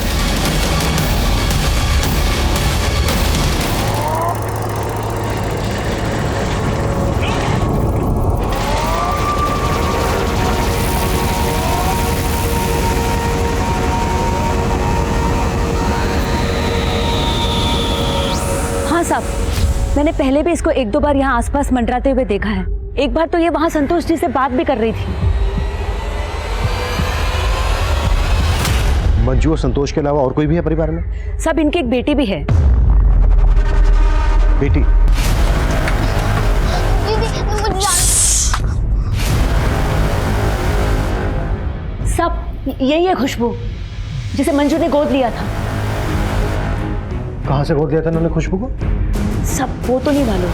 हाँ साहब, मैंने पहले भी इसको एक दो बार यहाँ आसपास मंडराते हुए देखा है। एक बार तो ये वहाँ संतोष जी से बात भी कर रही थी। मंजू और संतोष के अलावा और कोई भी है परिवार में? सब इनकी एक बेटी भी है। बेटी? सब यही है खुशबू, जिसे मंजू ने गोद लिया था। कहाँ से गोद लिया था उन्होंने खुशबू को? सब वो तो नहीं मालूम।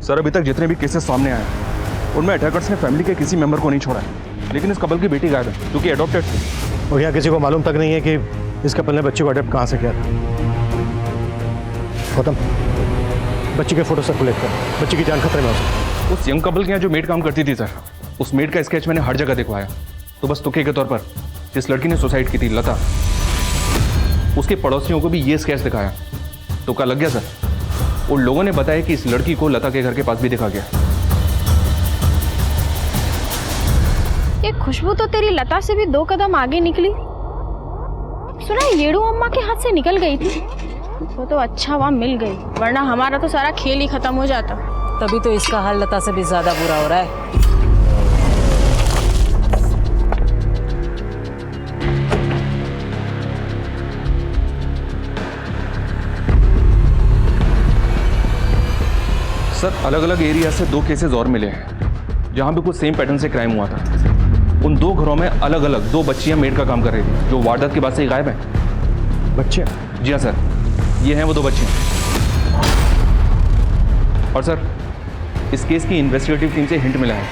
सर, अभी तक जितने भी केसेस सामने आए उनमें अटैकर्स ने फैमिली के किसी मेंबर को नहीं छोड़ा है, लेकिन इस कपल की बेटी गायब है क्योंकि अडॉप्टेड थी। और यहाँ किसी को मालूम तक नहीं है कि इस कपल ने बच्चे को अडॉप्ट कहाँ से किया था। गौतम, बच्ची के फोटो सर्कुलेट कर, बच्ची की जान खतरे में हो सकती। उस यंग कपल के यहाँ जो मेड काम करती थी सर, उस मेड का स्केच मैंने हर जगह दिखवाया। तो बस तुक्के के तौर पर जिस लड़की ने सुसाइड की थी, लता, उसके पड़ोसियों को भी ये स्केच दिखाया। तुक्का लग गया सर। उन लोगों ने बताया कि इस लड़की को लता के घर के पास भी देखा गया। ये खुशबू तो तेरी लता से भी 2 कदम आगे निकली। सुना येड़ू अम्मा के हाथ से निकल गई थी, वो तो अच्छा हुआ मिल गई, वरना हमारा तो सारा खेल ही खत्म हो जाता। तभी तो इसका हाल लता से भी ज्यादा बुरा हो रहा है। सर, अलग अलग एरिया से 2 केसेस और मिले हैं जहां भी कुछ सेम पैटर्न से क्राइम हुआ था। उन 2 घरों में अलग अलग 2 बच्चियां मेड का काम कर रही थी जो वारदात के बाद से ही गायब है। बच्चियां? जी हाँ सर, ये हैं वो 2 बच्चियां। और सर, इस केस की इन्वेस्टिगेटिव टीम से हिंट मिला है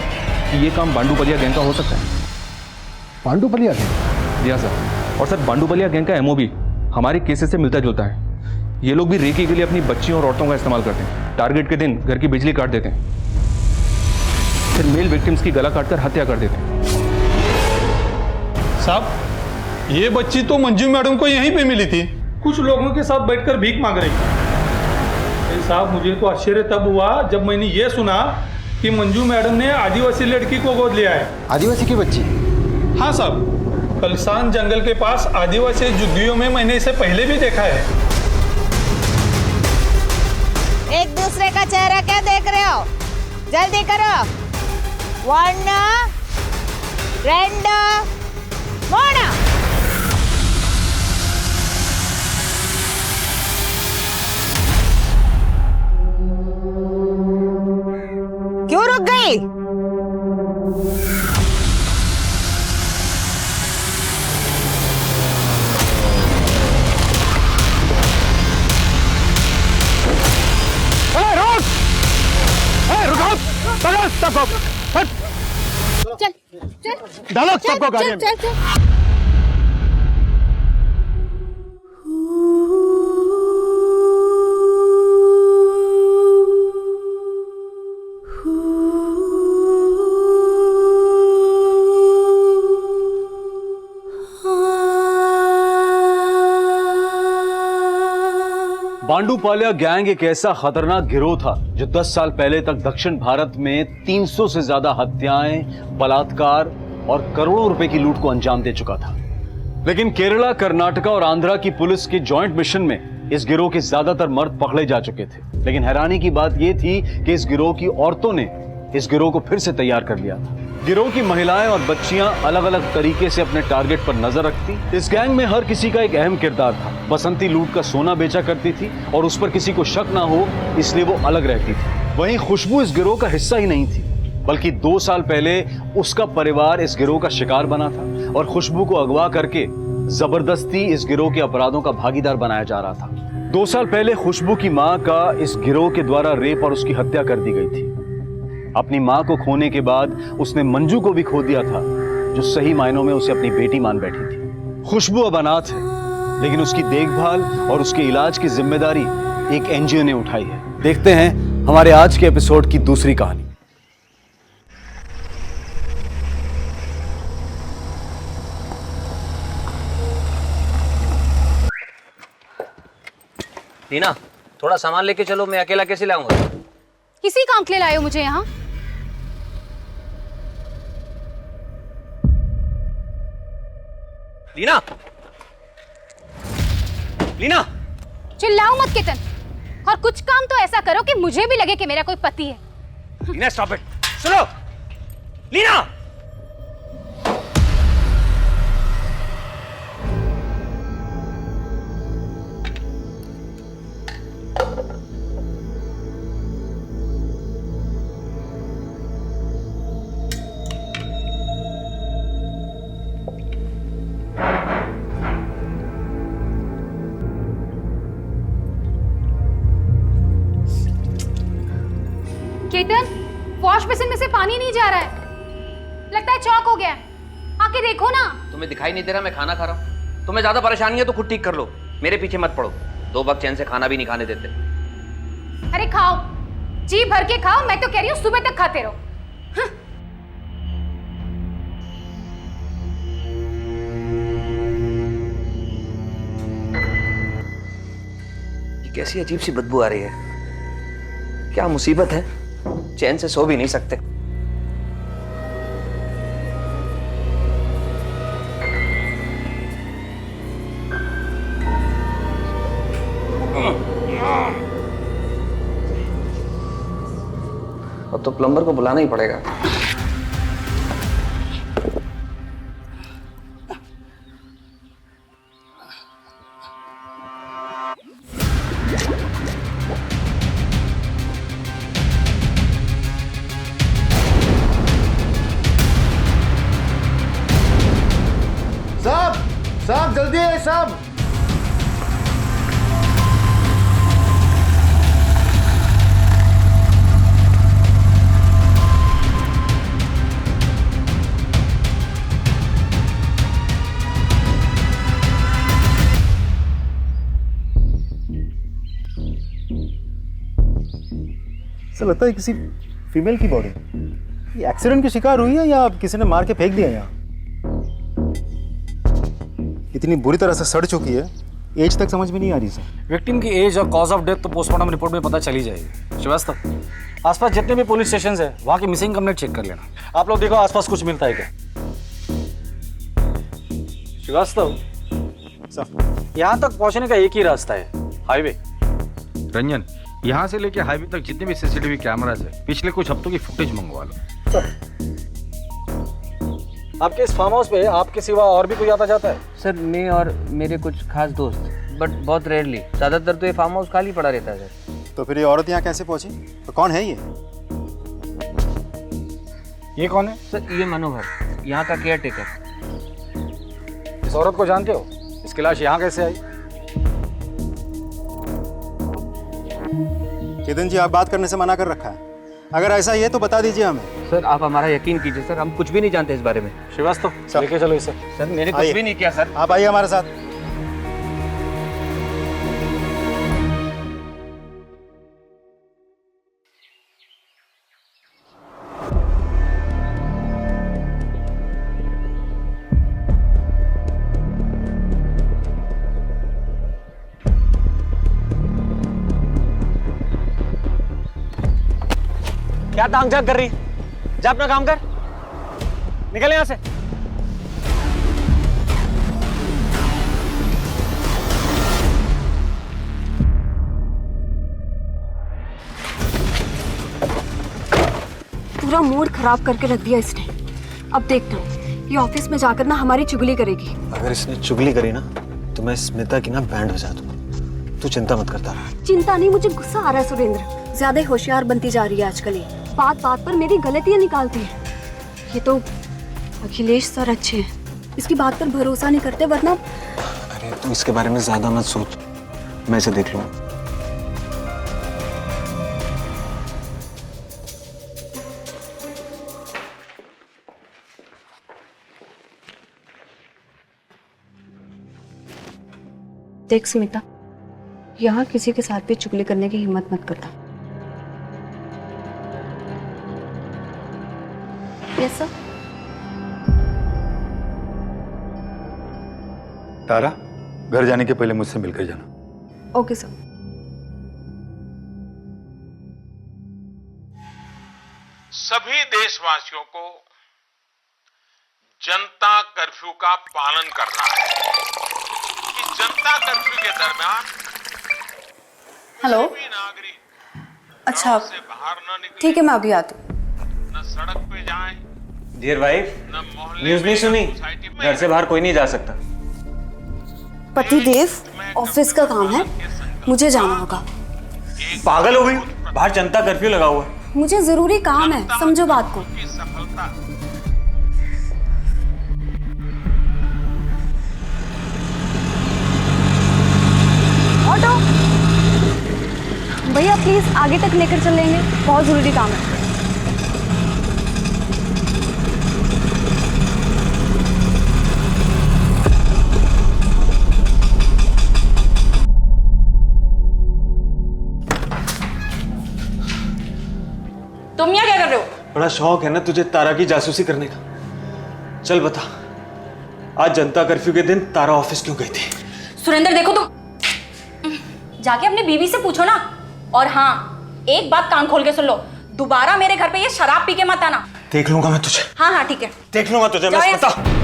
कि ये काम बांडूपलिया गैंग का हो सकता है। बांडूपलिया गैंग? जी हाँ सर। और सर, बांडूपलिया गैंग का एमओ भी हमारे केसेस से मिलता जुलता है। ये लोग भी रेकी के लिए अपनी बच्चियों और औरतों का इस्तेमाल करते हैं। टारगेट के दिन घर की बिजली काट देते हैं, फिर मेल विक्टिम्स की गला काटकर हत्या कर देते हैं। साहब, ये बच्ची तो मंजू मैडम को यहीं पे मिली थी, कुछ लोगों के साथ बैठकर भीख मांग रही थी। साहब, मुझे तो आश्चर्य तब हुआ जब मैंने ये सुना कि मंजू मैडम ने आदिवासी लड़की को गोद लिया है। आदिवासी की बच्ची? हाँ साहब, कलसान जंगल के पास आदिवासी झुग्गियों में मैंने इसे पहले भी देखा है। दूसरे का चेहरा क्या देख रहे हो? जल्दी करो। 1 2 3 क्यों रुक गई? चल चल डालो सबको गाड़ी में। चल चल बांडूपाल्या गैंग एक ऐसा खतरनाक गिरोह था जो 10 साल पहले तक दक्षिण भारत में 300 से ज्यादा हत्याएं, बलात्कार और करोड़ों रुपए की लूट को अंजाम दे चुका था। लेकिन केरला, कर्नाटका और आंध्रा की पुलिस के जॉइंट मिशन में इस गिरोह के ज्यादातर मर्द पकड़े जा चुके थे। लेकिन हैरानी की बात यह थी कि इस गिरोह की औरतों ने इस गिरोह को फिर से तैयार कर लिया था। गिरोह की महिलाएं और बच्चियां अलग अलग तरीके से अपने टारगेट पर नजर रखती। इस गैंग में हर किसी का एक अहम किरदार था। बसंती लूट का सोना बेचा करती थी और उस पर किसी को शक ना हो इसलिए वो अलग रहती थी। वहीं खुशबू इस गिरोह का हिस्सा ही नहीं थी, बल्कि 2 साल पहले उसका परिवार इस गिरोह का शिकार बना था और खुशबू को अगवा करके जबरदस्ती इस गिरोह के अपराधों का भागीदार बनाया जा रहा था। 2 साल पहले खुशबू की मां का इस गिरोह के द्वारा रेप और उसकी हत्या कर दी गई थी। अपनी मां को खोने के बाद उसने मंजू को भी खो दिया था, जो सही मायनों में उसे अपनी बेटी मान बैठी थी। खुशबू अब अनाथ है, लेकिन उसकी देखभाल और उसके इलाज की जिम्मेदारी एक एनजीओ ने उठाई है। देखते हैं हमारे आज के एपिसोड की दूसरी कहानी। टीना, थोड़ा सामान लेके चलो, मैं अकेला कैसे लाऊंगा? किसी काम के लिए लाए हो मुझे यहाँ? लीना, लीना, चिल्लाओ मत कितन, और कुछ काम तो ऐसा करो कि मुझे भी लगे कि मेरा कोई पति है। लीना स्टॉप इट, सुनो, लीना। केतन, वॉश बेसिन में से पानी नहीं जा रहा है, लगता है चौक हो गया है। आके देखो ना। तुम्हें दिखाई नहीं दे रहा मैं खाना खा रहा हूँ? तुम्हें ज्यादा परेशानी है तो खुद ठीक कर लो, मेरे पीछे मत पड़ो। 2 वक्त चैन से खाना भी नहीं खाने देते। अरे खाओ, जी भर के खाओ, मैं तो कह रही हूँ सुबह तक खाते रहो। ये कैसी अजीब सी बदबू आ रही है, क्या मुसीबत है? चैन से सो भी नहीं सकते। अब तो प्लम्बर को बुलाना ही पड़ेगा। साहब जल्दी है साहब। ऐसा लगता है किसी फीमेल की बॉडी। ये एक्सीडेंट की शिकार हुई है या किसी ने मार के फेंक दिया यहाँ? इतनी बुरी तरह से सड़ चुकी है, एज तक समझ में नहीं आ रही सर। विक्टिम की एज और कॉज ऑफ डेथ तो पोस्टमार्टम रिपोर्ट में पता चली जाएगी। श्रीवास्तव, आसपास जितने भी पुलिस स्टेशन है वहाँ की मिसिंग कंप्लेंट चेक कर लेना। आप लोग देखो आसपास कुछ मिलता है क्या। श्रीवास्तव, यहाँ तक पहुँचने का एक ही रास्ता है, हाईवे। रंजन, यहाँ से लेके हाईवे तक जितने भी सीसीटीवी कैमराज है पिछले कुछ हफ्तों की फुटेज मंगवा लो। आपके इस फार्म हाउस पे आपके सिवा और भी कोई आता जाता है? सर मैं और मेरे कुछ खास दोस्त, बट बहुत रेयरली। ज़्यादातर तो ये फार्म हाउस खाली पड़ा रहता है सर। तो फिर ये औरत यहाँ कैसे पहुंची? तो कौन है ये कौन है? सर ये मनोहर, यहाँ का केयर टेकर। इस औरत को जानते हो? इसकी लाश यहाँ कैसे आई? केतन जी, आप बात करने से मना कर रखा है। अगर ऐसा ही है तो बता दीजिए हमें। सर आप हमारा यकीन कीजिए सर, हम कुछ भी नहीं जानते इस बारे में। श्रीवास्तव लेके चलो इसे। सर मैंने कुछ भी नहीं किया सर। आप आइए हमारे साथ। क्या तांग झांक कर रही? जा अपना काम कर, निकल यहां से। पूरा मूड खराब करके रख दिया इसने। अब देखना ये ऑफिस में जाकर ना हमारी चुगली करेगी। अगर इसने चुगली करी ना तो मैं स्मिता की ना बैंड बजा दूंगा। तू चिंता मत करता रहा। चिंता नहीं, मुझे गुस्सा आ रहा है सुरेंद्र। ज्यादा होशियार बनती जा रही है आजकल ये। बात बात पर मेरी गलतियां निकालती है। ये तो अखिलेश सर अच्छे हैं, इसकी बात पर भरोसा नहीं करते, वरना। अरे तू इसके बारे में ज्यादा मत सोच, मैं इसे देख लूंगा। देख स्मिता, यहाँ किसी के साथ भी चुगली करने की हिम्मत मत करना। Yes sir. तारा, घर जाने के पहले मुझसे मिलकर जाना। Okay sir. सभी देशवासियों को जनता कर्फ्यू का पालन करना है। इस जनता कर्फ्यू के दरमियान हेलो। अच्छा ठीक है, मैं अभी आती हूँ। न सड़क पे जाएं, डियर वाइफ, न्यूज़ नहीं सुनी? घर से बाहर कोई नहीं जा सकता। पतिदेव, ऑफिस का काम है, मुझे जाना होगा। पागल हो गई? बाहर जनता कर्फ्यू लगा हुआ है। मुझे जरूरी काम है, समझो बात को। ऑटो भैया प्लीज आगे तक लेकर चलेंगे, बहुत जरूरी काम है। तुम यहाँ क्या कर रहे हो? बड़ा शौक है ना तुझे तारा की जासूसी करने का। चल बता, आज जनता कर्फ्यू के दिन तारा ऑफिस क्यों गई थी? सुरेंद्र देखो, तुम जाके अपनी बीवी से पूछो ना। और हाँ, एक बात कान खोल के सुन लो, दोबारा मेरे घर पे ये शराब पी के मत आना। देख लूंगा मैं तुझे। हाँ हाँ ठीक है, देख लूंगा तुझे मैं स्मिता।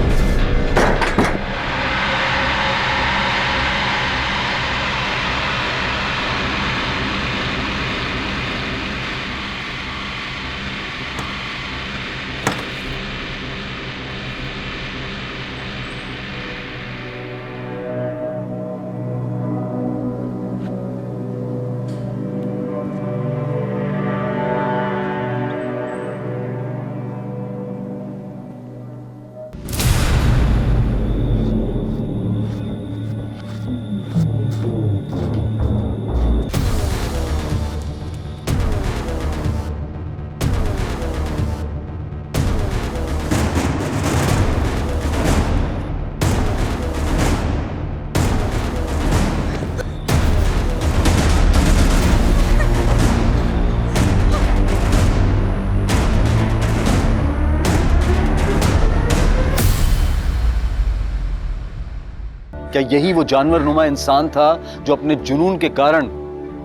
क्या यही वो जानवरनुमा इंसान था जो अपने जुनून के कारण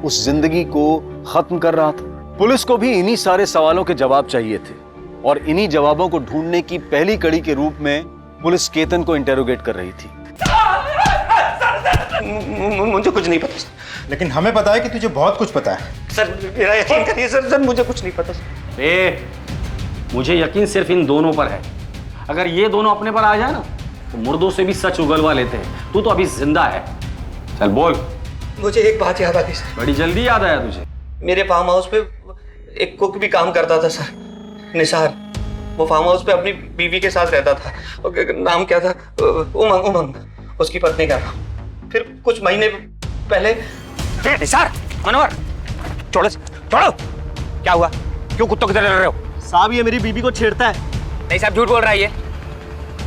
उस जिंदगी को खत्म कर रहा था? पुलिस को भी इन्हीं सारे सवालों के जवाब चाहिए थे और इन्हीं जवाबों को ढूंढने की पहली कड़ी के रूप में पुलिस केतन को इंटेरोगेट कर रही थी। मुझे कुछ नहीं पता। लेकिन हमें पता है कि तुझे बहुत कुछ पता है। सर मेरा यकीन करिए सर, मुझे कुछ नहीं पता सर। मुझे यकीन सिर्फ इन दोनों पर है। अगर ये दोनों अपने पर आ जाए ना तो मुर्दों से भी सच उगलवा लेते हैं। तू तो अभी जिंदा है। चल बोल। मुझे एक बात याद आ गई सर। बड़ी जल्दी याद आया तुझे? मेरे फार्म हाउस पे एक कुक भी काम करता था सर, निसार। वो फार्म हाउस पे अपनी बीवी के साथ रहता था। और नाम क्या था? उमंग, उसकी पत्नी का नाम। फिर कुछ महीने पहले निसार, मनोहर, छोड़ो छोड़ो। क्या हुआ? क्यों कुत्तों की तरह लड़ रहे हो? साहब ये मेरी बीबी को छेड़ता है। नहीं साहब, झूठ बोल रहा है ये।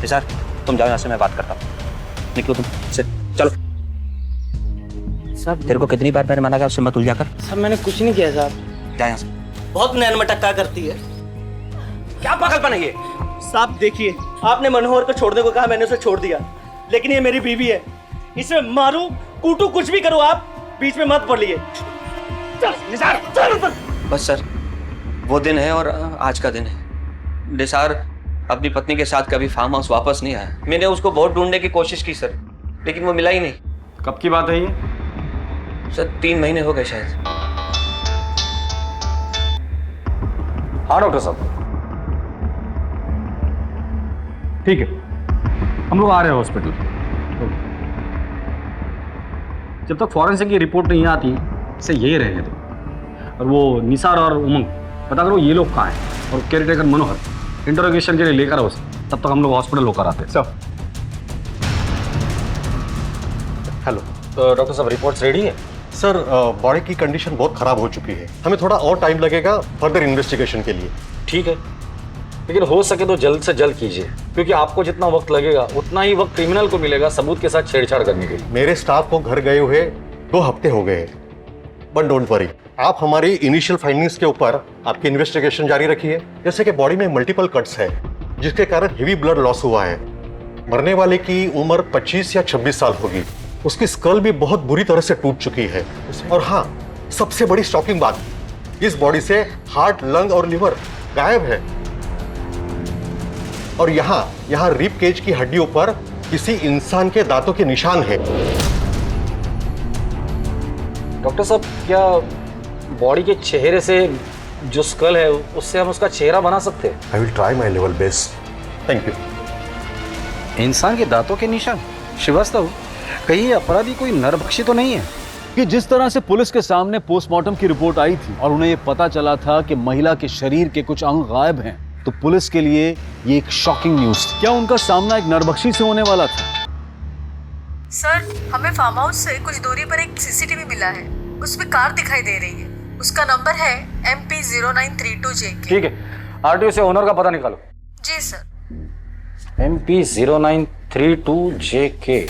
निसार तुम जाओ यहाँ से, मैं बात करता हूँ। निकलो तुम से, चलो। साहब तेरे को कितनी बार मैंने मना किया उससे मत उलझा कर। साहब मैंने कुछ नहीं किया साहब। जा यहाँ से। बहुत नैन मटक्का करती है। क्या पागलपन है ये? साहब देखिए, आपने मनोहर को छोड़ने को कहा, मैंने उसे छोड़ दिया। लेकिन ये मेरी बीवी है, इसे मारूं कूटू कुछ भी करो, आप बीच में मत पड़ लिए। बस सर, वो दिन है और आज का दिन है। निसार अपनी पत्नी के साथ कभी फार्म हाउस वापस नहीं आया। मैंने उसको बहुत ढूंढने की कोशिश की सर, लेकिन वो मिला ही नहीं। कब की बात है ये? सर 3 महीने हो गए शायद। हाँ डॉक्टर साहब, ठीक है, हम लोग आ रहे हैं हॉस्पिटल। जब तक फॉरेंसिक की रिपोर्ट नहीं आती इसे यही रहने दो। और वो निसार और उमंग पता करो ये लोग कहाँ हैं, और केयरटेकर मनोहर इंटरोगेशन के लिए लेकर आओ। तब तक हम लोग हॉस्पिटल होकर आते हैं। सब हेलो। तो डॉक्टर साहब रिपोर्ट्स रेडी है? सर बॉडी की कंडीशन बहुत खराब हो चुकी है, हमें थोड़ा और टाइम लगेगा फर्दर इन्वेस्टिगेशन के लिए। ठीक है, लेकिन हो सके तो जल्द से जल्द कीजिए, क्योंकि आपको जितना वक्त लगेगा उतना ही वक्त क्रिमिनल को मिलेगा सबूत के साथ छेड़छाड़ करने के लिए। मेरे स्टाफ को घर गए हुए 2 हफ्ते हो गए, बट डोंट वरी, आप हमारी इनिशियल फाइंडिंग्स के ऊपर आपकी इन्वेस्टिगेशन जारी रखिए। जैसे कि बॉडी में मल्टीपल कट्स है, जिसके कारण हेवी ब्लड लॉस हुआ है। मरने वाले की उम्र 25 या 26 साल होगी। उसकी स्कल भी बहुत बुरी तरह से टूट चुकी है। और हाँ, सबसे बड़ी शॉकिंग बात, इस बॉडी से हार्ट, लंग और लिवर गायब है। और यहाँ रिब केज की हड्डियों पर किसी इंसान के दांतों के निशान है। डॉक्टर साहब, क्या बॉडी के चेहरे से जो स्कल है उससे हम उसका चेहरा बना सकते हैं? I will try my level best. Thank you. इंसान के दांतों के निशान? श्रीवास्तव, कहीं ये अपराधी कोई नरभक्षी तो नहीं है? कि जिस तरह से पुलिस के सामने पोस्टमार्टम की रिपोर्ट आई थी और उन्हें ये पता चला था कि महिला के शरीर के कुछ अंग गायब हैं, तो पुलिस के लिए ये एक शॉकिंग न्यूज थी। क्या उनका सामना एक नरभक्षी से होने वाला था? सर हमें फार्म हाउस से कुछ दूरी पर एक सीसीटीवी मिला है, उसमें कार दिखाई दे रही है। उसका नंबर है MP0932JK। ठीक है, आरटीओ से ओनर का पता निकालो। जी सर। MP0932JK।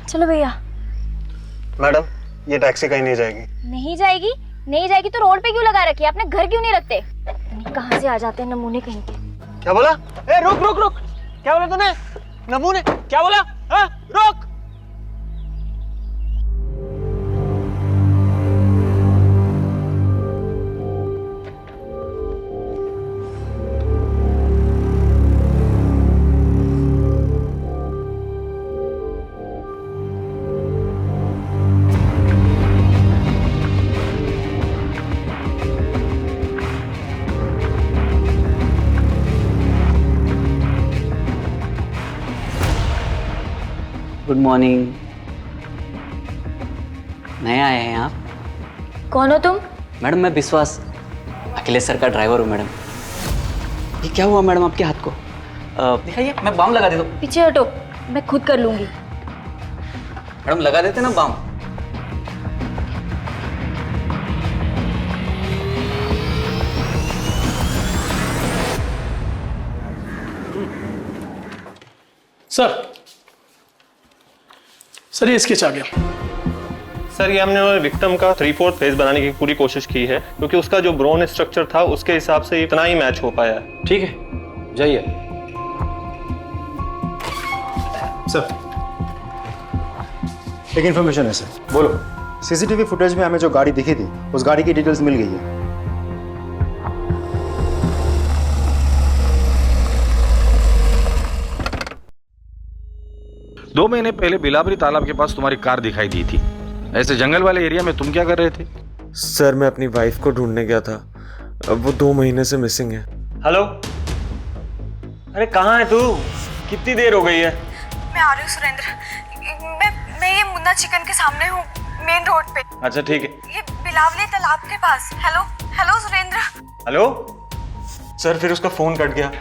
चलो भैया। मैडम, ये टैक्सी कहीं नहीं जाएगी। नहीं जाएगी? नहीं जाएगी तो रोड पे क्यों लगा रखी है? आपने घर क्यों नहीं रखते? कहाँ से आ जाते हैं नमूने कहीं के। क्या बोला? ए रुक रुक रुक, क्या बोला तूने? नमूने? क्या बोला? हाँ रुक। Good morning. नए आए हैं आप? कौन हो तुम? मैडम मैं विश्वास, अखिलेश सर का ड्राइवर हूँ मैडम। ये क्या हुआ मैडम आपके हाथ को? दिखाइए, मैं बाम लगा देता हूँ। पीछे हटो, मैं खुद कर लूंगी। मैडम लगा देते ना बाम। सर ये स्केच आ गया। सर ये हमने विक्टिम का 3/4 फेस बनाने की पूरी कोशिश की है, क्योंकि उसका जो ब्रोन स्ट्रक्चर था उसके हिसाब से इतना ही मैच हो पाया है। ठीक है, जाइए। सर एक इन्फॉर्मेशन है सर। बोलो। सीसीटीवी फुटेज में हमें जो गाड़ी दिखी थी उस गाड़ी की डिटेल्स मिल गई है। 2 महीने पहले बिलावरी तालाब के पास तुम्हारी कार दिखाई दी थी। ऐसे जंगल वाले एरिया में तुम क्या कर रहे थे? सर मैं अपनी वाइफ को ढूंढने गया था, अब वो 2 महीने से मिसिंग है। हेलो, अरे कहाँ है तू? कितनी देर हो गई है? मैं आ रही हूँ सुरेंद्र। मैं ये मुन्ना चिकन के सामने हूँ, मेन रोड पे। अच्छा ठीक है। ये बिलावली तालाब के पास। Hello hello Surendra. Hello sir, फिर उसका फोन कट गया,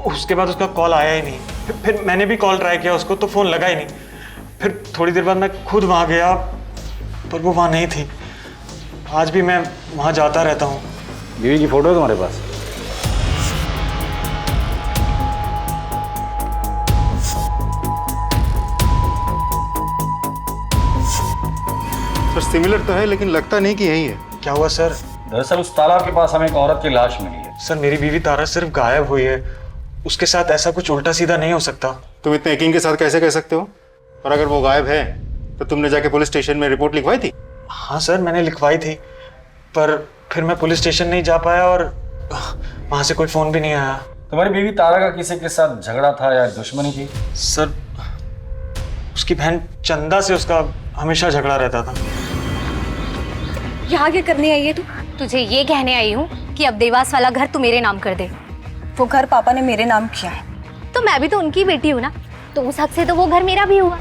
उसके बाद उसका कॉल आया ही नहीं। फिर मैंने भी कॉल ट्राई किया उसको तो फोन लगा ही नहीं। फिर थोड़ी देर बाद मैं खुद वहाँ गया पर वो वहाँ नहीं थी। आज भी मैं वहाँ जाता रहता हूँ। बीवी की फोटो है तुम्हारे पास? सर सिमिलर तो है लेकिन लगता नहीं कि यही है। क्या हुआ सर? दरअसल उस तालाब के पास हमें एक औरत की लाश मिली है। सर मेरी बीवी तारा सिर्फ गायब हुई है, उसके साथ ऐसा कुछ उल्टा सीधा नहीं हो सकता। तुम इतने यकीन के साथ कैसे कह सकते हो? और अगर वो गायब है तो तुमने जाके पुलिस स्टेशन में रिपोर्ट लिखवाई थी? हाँ सर मैंने लिखवाई थी, पर फिर मैं पुलिस स्टेशन नहीं जा पाया और वहाँ से कोई फोन भी नहीं आया। तुम्हारी बीवी तारा का किसी के साथ झगड़ा था या दुश्मनी थी? सर उसकी बहन चंदा से उसका हमेशा झगड़ा रहता था। यहाँ क्या करने आई है तू? तुझे ये कहने आई हूँ कि अब देवास वाला घर तू मेरे नाम कर दे। वो घर पापा ने मेरे नाम किया है। तो मैं भी तो उनकी बेटी हूँ ना, तो उस हक से तो वो घर मेरा भी हुआ।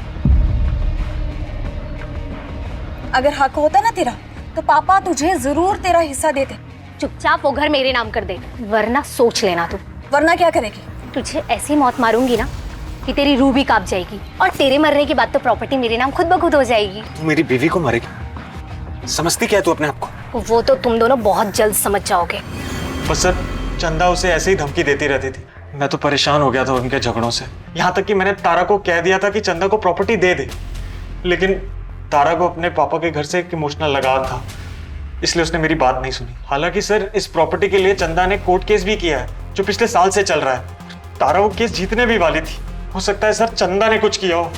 अगर हक होता ना तेरा तो पापा तुझे जरूर तेरा हिस्सा देते। चुपचाप वो घर मेरे नाम कर दे, वरना सोच लेना तू। वरना क्या करेगी? तुझे ऐसी मौत मारूंगी ना कि तेरी रूह भी कांप जाएगी, और तेरे मरने के बाद तो प्रॉपर्टी मेरे नाम खुद ब खुद हो जाएगी। तू मेरी बीवी को मारेगी? समझती क्या है तू अपने आप को? वो तो तुम दोनों बहुत जल्द समझ जाओगे। बस सर चंदा उसे ऐसे ही धमकी देती रहती थी। मैं तो परेशान हो गया था उनके झगड़ों से, यहाँ तक कि मैंने तारा को कह दिया था कि चंदा को प्रॉपर्टी दे दे, लेकिन तारा को अपने पापा के घर से एक इमोशनल लगाव था, इसलिए उसने मेरी बात नहीं सुनी। हालांकि सर इस प्रॉपर्टी के लिए चंदा ने कोर्ट केस भी किया है जो पिछले साल से चल रहा है। तारा वो केस जीतने भी वाली थी। हो सकता है सर चंदा ने कुछ किया हो।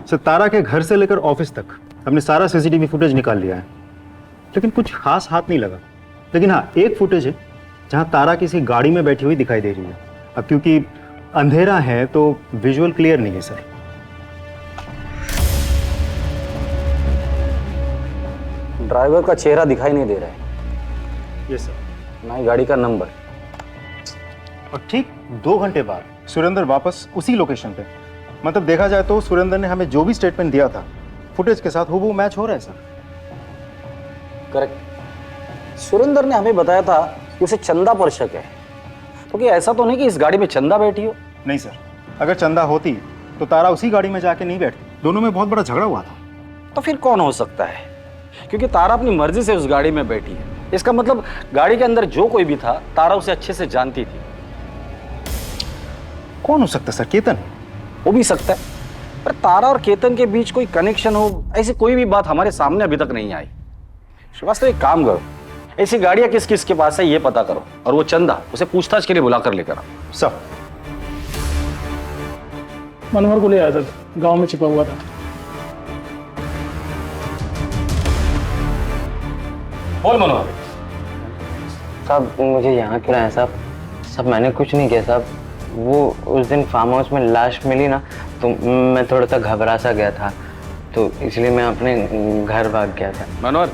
सर तारा के घर से लेकर ऑफिस तक हमने सारा सीसीटीवी फुटेज निकाल लिया है, लेकिन कुछ खास हाथ नहीं लगा। लेकिन हाँ एक फुटेज है जहां तारा किसी गाड़ी में बैठी हुई दिखाई दे रही है। अब क्योंकि अंधेरा है तो विजुअल क्लियर नहीं है सर। ड्राइवर का चेहरा दिखाई नहीं दे रहा है। Yes sir. ना ही गाड़ी का नंबर। और ठीक 2 घंटे बाद सुरेंद्र वापस उसी लोकेशन पे। मतलब देखा जाए तो सुरेंद्र ने हमें जो भी स्टेटमेंट दिया था फुटेज के साथ हूबहू मैच हो रहा है सर। करेक्ट। सुरेंद्र ने हमें बताया था कि उसे चंदा पर शक है, तो क्या ऐसा तो नहीं कि इस गाड़ी में चंदा बैठी हो? नहीं सर, अगर चंदा होती तो तारा उसी गाड़ी में जाके नहीं बैठती। दोनों में बहुत बड़ा झगड़ा हुआ था। तो फिर कौन हो सकता है? क्योंकि तारा अपनी मर्जी से उस गाड़ी में बैठी है, इसका मतलब गाड़ी के अंदर जो कोई भी था तारा उसे अच्छे से जानती थी। कौन हो सकता है सर? केतन हो भी सकता है, पर तारा और केतन के बीच कोई कनेक्शन हो ऐसी कोई भी बात हमारे सामने अभी तक नहीं आई। श्रीवास्तव एक काम करो, ऐसी गाड़ियां किस किस के पास है ये पता करो, और वो चंदा उसे पूछताछ के लिए बुलाकर लेकर आओ। सब मनोहर को ले आया था, गांव में छिपा हुआ था। बोल मनोहर। साहब मुझे यहाँ क्यों लाया साहब? साहब मैंने कुछ नहीं किया साहब। वो उस दिन फार्म हाउस में लाश मिली ना, तो मैं थोड़ा सा घबरा सा गया था, तो इसलिए मैं अपने घर भाग गया था। मनोहर,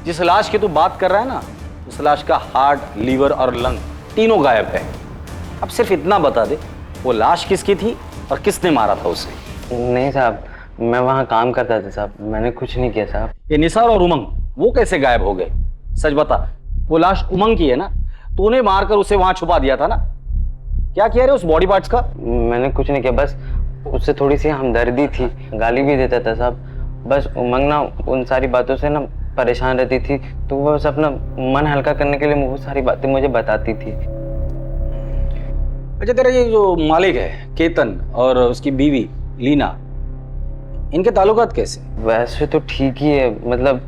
जिस लाश की तू बात कर रहा है ना, उस लाश का हार्ट, लीवर और लंग तीनों गायब है। अब सिर्फ इतना बता दे, वो लाश किसकी थी और किसने मारा था उसे? नहीं साहब, मैं वहाँ काम करता था साहब, मैंने कुछ नहीं किया साहब। ये निसार और उमंग वो कैसे गायब हो गए? सच बता, वो लाश उमंग की है ना? तूने मारकर उसे वहां छुपा दिया था ना? क्या किया रे उस बॉडी पार्ट्स का? मैंने कुछ नहीं किया, बस उससे थोड़ी सी हमदर्दी थी, गाली भी देता था साहब। बस उमंग ना उन सारी बातों से ना परेशान रहती थी, तो वो बस अपना मन हल्का करने के लिए वो सारी बातें मुझे बताती थी। अच्छा, तेरा ये जो मालिक है केतन और उसकी बीवी लीना, इनके ताल्लुकात कैसे? वैसे तो ठीक ही है, मतलब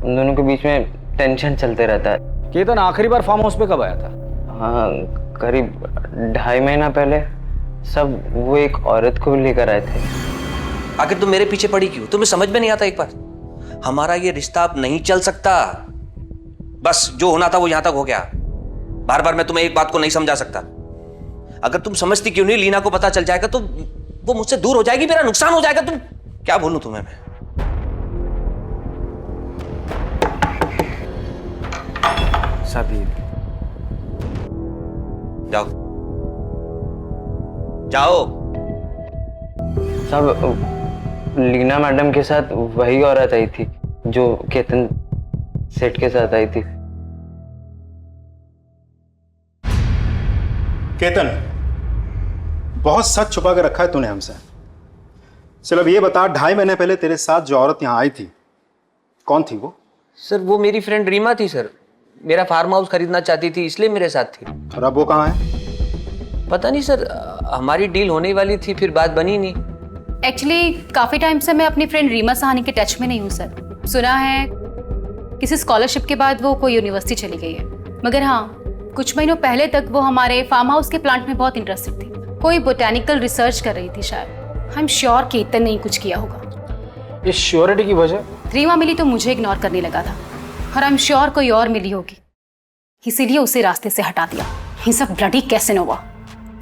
उन दोनों के बीच में टेंशन चलते रहता है। केतन आखिरी बार फार्म हाउस पे कब आया था? हाँ, करीब 2.5 महीना पहले। सब वो एक औरत को लेकर आए थे। आखिर तुम मेरे पीछे पड़ी क्यों? तुम्हें समझ में नहीं आता एक बार? हमारा ये रिश्ता अब नहीं चल सकता। बस जो होना था वो यहां तक हो गया। बार बार मैं तुम्हें एक बात को नहीं समझा सकता। अगर तुम समझती क्यों नहीं, लीना को पता चल जाएगा तो वो मुझसे दूर हो जाएगी, मेरा नुकसान हो जाएगा। तुम क्या बोलूं तुम्हें मैं? साबिर, जाओ जाओ। साहब लीना मैडम के साथ वही औरत आई थी जो केतन सेठ के साथ आई थी। केतन, बहुत सच छुपा के रखा है तूने हमसे। चल अब ये बता, 2.5 महीने पहले तेरे साथ जो औरत यहाँ आई थी, कौन थी वो? सर वो मेरी फ्रेंड रीमा थी सर। मेरा फार्म हाउस खरीदना चाहती थी, इसलिए मेरे साथ थी। और अब वो कहाँ है? पता नहीं सर, हमारी डील होने वाली थी, फिर बात बनी नहीं। एक्चुअली काफ़ी टाइम से मैं अपनी फ्रेंड रीमा साहनी के टच में नहीं हूँ सर। सुना है किसी स्कॉलरशिप के बाद वो कोई यूनिवर्सिटी चली गई है, मगर हाँ कुछ महीनों पहले तक वो हमारे फार्म हाउस के प्लांट में बहुत इंटरेस्टेड थी। कोई बोटेनिकल रिसर्च कर रही थी शायद। आई एम श्योर कि इतना नहीं कुछ किया होगा। इस श्योरिटी की वजह? रीमा मिली तो मुझे इग्नोर करने लगा था, और आई एम श्योर कोई और मिली होगी, इसीलिए उसे रास्ते से हटा दिया। ये सब ब्लडी कैसेनोवा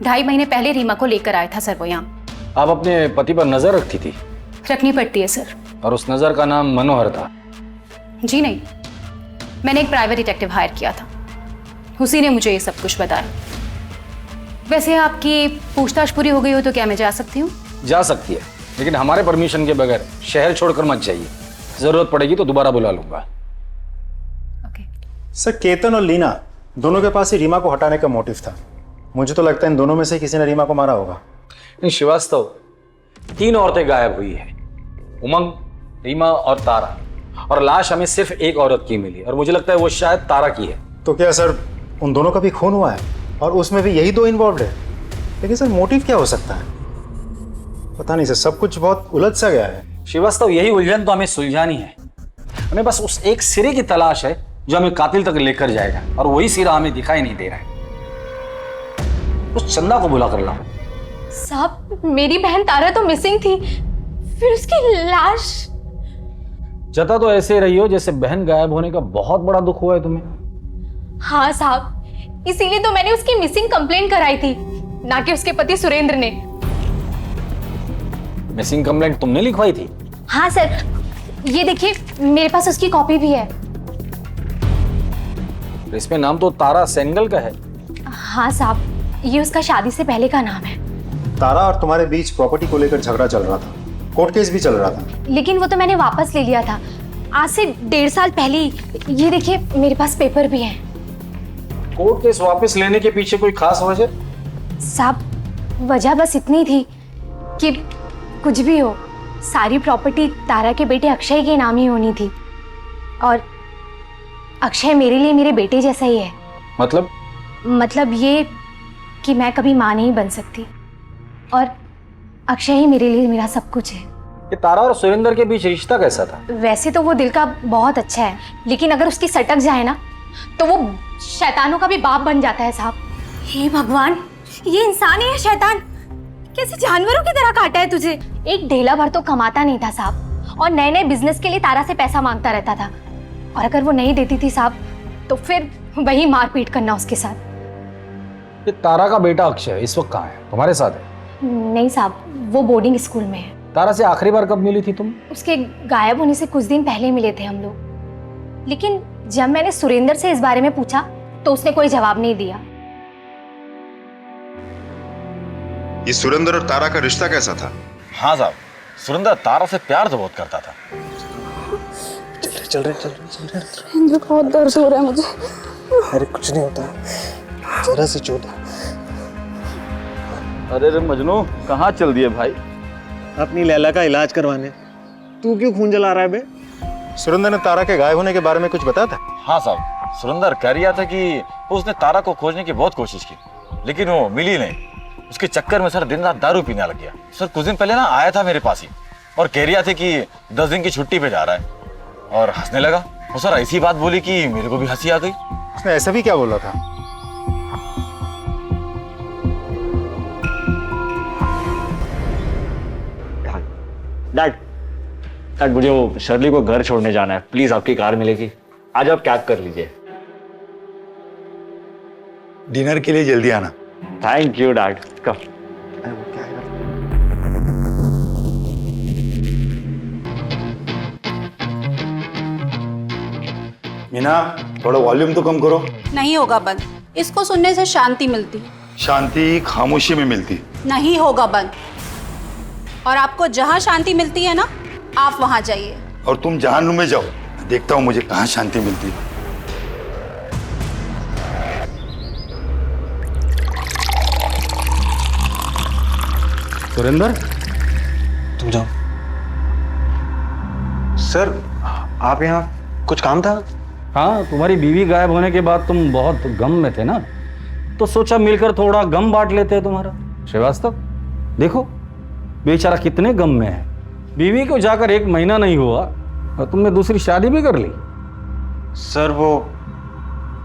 2.5 महीने पहले रीमा को लेकर आया था सर वो यहाँ। आप अपने पति पर नजर रखती थी? रखनी पड़ती है सर। और उस नजर का नाम मनोहर था? जी नहीं, मैंने एक प्राइवेट डिटेक्टिव हायर किया था, उसी ने मुझे ये सब कुछ बताया। वैसे आपकी पूछताछ पूरी हो गई हो तो क्या मैं जा सकती हूँ? जा सकती है, लेकिन हमारे परमिशन के बगैर शहर छोड़कर मत जाइए। जरूरत पड़ेगी तो दोबारा बुला लूंगा। सर केतन और लीना दोनों के पास ही रीमा को हटाने का मोटिव था। मुझे तो लगता है इन दोनों में से किसी ने रीमा को मारा होगा। नहीं श्रीवास्तव, 3 औरतें गायब हुई है, उमंग, रीमा और तारा, और लाश हमें सिर्फ एक औरत की मिली, और मुझे लगता है वो शायद तारा की है। तो क्या सर उन दोनों का भी खून हुआ है और उसमें भी यही 2 इन्वॉल्व है? लेकिन सर मोटिव क्या हो सकता है? पता नहीं सर, सब कुछ बहुत उलझ सा गया है। श्रीवास्तव, यही उलझन तो हमें सुलझानी है। हमें बस उस एक सिरे की तलाश है जो हमें कातिल तक लेकर जाएगा, और वही सिरा हमें दिखाई नहीं दे रहा है। उस चंदा को बुला कर लाओ। साहब मेरी बहन तारा तो मिसिंग थी, फिर उसकी लाश। जता तो ऐसे रही हो जैसे बहन गायब होने का बहुत बड़ा दुख हुआ है तुम्हें। हाँ साहब, इसीलिए तो मैंने उसकी मिसिंग कंप्लेंट कराई थी, ना कि उसके पति सुरेंद्र ने। मिसिंग कंप्लेंट तुमने लिखवाई थी? हाँ सर, ये देखिए मेरे पास उसकी कॉपी भी है। इसमें नाम तो तारा सेंगल का है। हाँ साहब, ये उसका शादी से पहले का नाम है। तारा और तुम्हारे बीच प्रॉपर्टी को लेकर झगड़ा चल रहा था, कोर्ट केस भी चल रहा था। लेकिन वो तो मैंने वापस ले लिया था आज से 1.5 साल पहले। ये देखिए मेरे पास पेपर भी है। कोर्ट केस वापस लेने के पीछे कोई खास वजह? साहब वजह बस इतनी थी कि कुछ भी हो, सारी प्रॉपर्टी तारा के बेटे अक्षय के नाम ही होनी थी, और अक्षय मेरे लिए मेरे बेटे जैसा ही है। मतलब ये कि मैं कभी माँ नहीं बन सकती, और अक्षय ही मेरे लिए मेरा सब कुछ है। ये तारा और सुरेंद्र के बीच रिश्ता कैसा था? वैसे तो वो दिल का बहुत अच्छा है, लेकिन अगर उसकी सटक जाए ना तो वो शैतानों का भी बाप बन जाता है साहब। हे भगवान, ये इंसान है या शैतान? कैसे जानवरों की तरह काटा है तुझे। एक ढेला भर तो कमाता नहीं था साहब, और नए नए बिजनेस के लिए तारा से पैसा मांगता रहता था, और अगर वो नहीं देती थी साहब तो फिर वही मारपीट करना उसके साथ। ये तारा का बेटा अक्षय इस वक्त कहाँ है? तुम्हारे साथ है? नहीं साहब, वो बोर्डिंग स्कूल में है। तारा से आखिरी बार कब मिली थी तुम? उसके गायब होने से कुछ दिन पहले मिले थे हम लोग, लेकिन जब मैंने सुरेंद्र से इस बारे में पूछा तो उसने कोई जवाब नहीं दिया। ये सुरेंद्र और तारा का रिश्ता कैसा था? हाँ साहब, सुरेंद्र तारा से प्यार तो बहुत करता था। चल रहे मुझे बहुत दर्द हो रहा है मुझे। अरे कुछ नहीं होता, जरा सी चोट है। अरे मजनू, कहाँ चल दिए भाई? अपनी लैला का इलाज करवाने। तू क्यों खून जला रहा है बे? सुरेंद्र ने तारा के गायब होने के बारे में कुछ बताया था? हाँ साहब, सुरेंद्र कह रहा था कि उसने तारा को खोजने की बहुत कोशिश की, लेकिन वो मिली नहीं। उसके चक्कर में सर दिन रात दारू पीने लग गया। सर कुछ दिन पहले ना आया था मेरे पास ही, और कह रहा था कि 10 दिन की छुट्टी पे जा रहा है, और हंसने लगा। वो सर ऐसी बात बोली कि मेरे को भी हंसी आ गई। उसने ऐसा भी क्या बोला था? डैड मुझे वो शर्ली को घर छोड़ने जाना है, प्लीज आपकी कार मिलेगी? आज आप कैब कर लीजिए। डिनर के लिए जल्दी आना। Thank you dad. Come. Meena, थोड़ा वॉल्यूम तो कम करो। नहीं होगा बंद, इसको सुनने से शांति मिलती। शांति खामोशी में मिलती। नहीं होगा बंद। और आपको जहाँ शांति मिलती है ना, आप वहाँ जाइए। और तुम जहानुम में जाओ, देखता हूँ मुझे कहाँ शांति मिलती है। सुरेंद्र, तुम जाओ। सर, आप यहाँ कुछ काम था? हाँ, तुम्हारी बीवी गायब होने के बाद तुम बहुत गम में थे ना, तो सोचा मिलकर थोड़ा गम बांट लेते हैं तुम्हारा। श्रीवास्तव, देखो बेचारा कितने गम में है। बीवी को जाकर 1 महीना नहीं हुआ और तुमने दूसरी शादी भी कर ली। सर, वो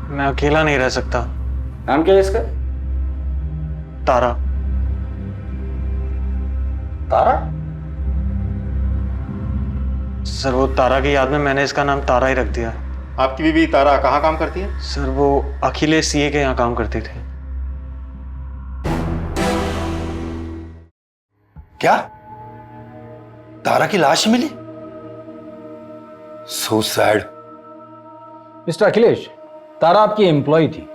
मैं अकेला नहीं रह सकता। नाम क्या है इसका? तारा। तारा? सर, वो तारा की याद में मैंने इसका नाम तारा ही रख दिया। आपकी बीवी तारा कहाँ काम करती है? सर, वो अखिलेश सीए के यहाँ काम करती थी। क्या तारा की लाश मिली? So sad. Mister Akhilesh, Tara आपकी एम्प्लॉय थी,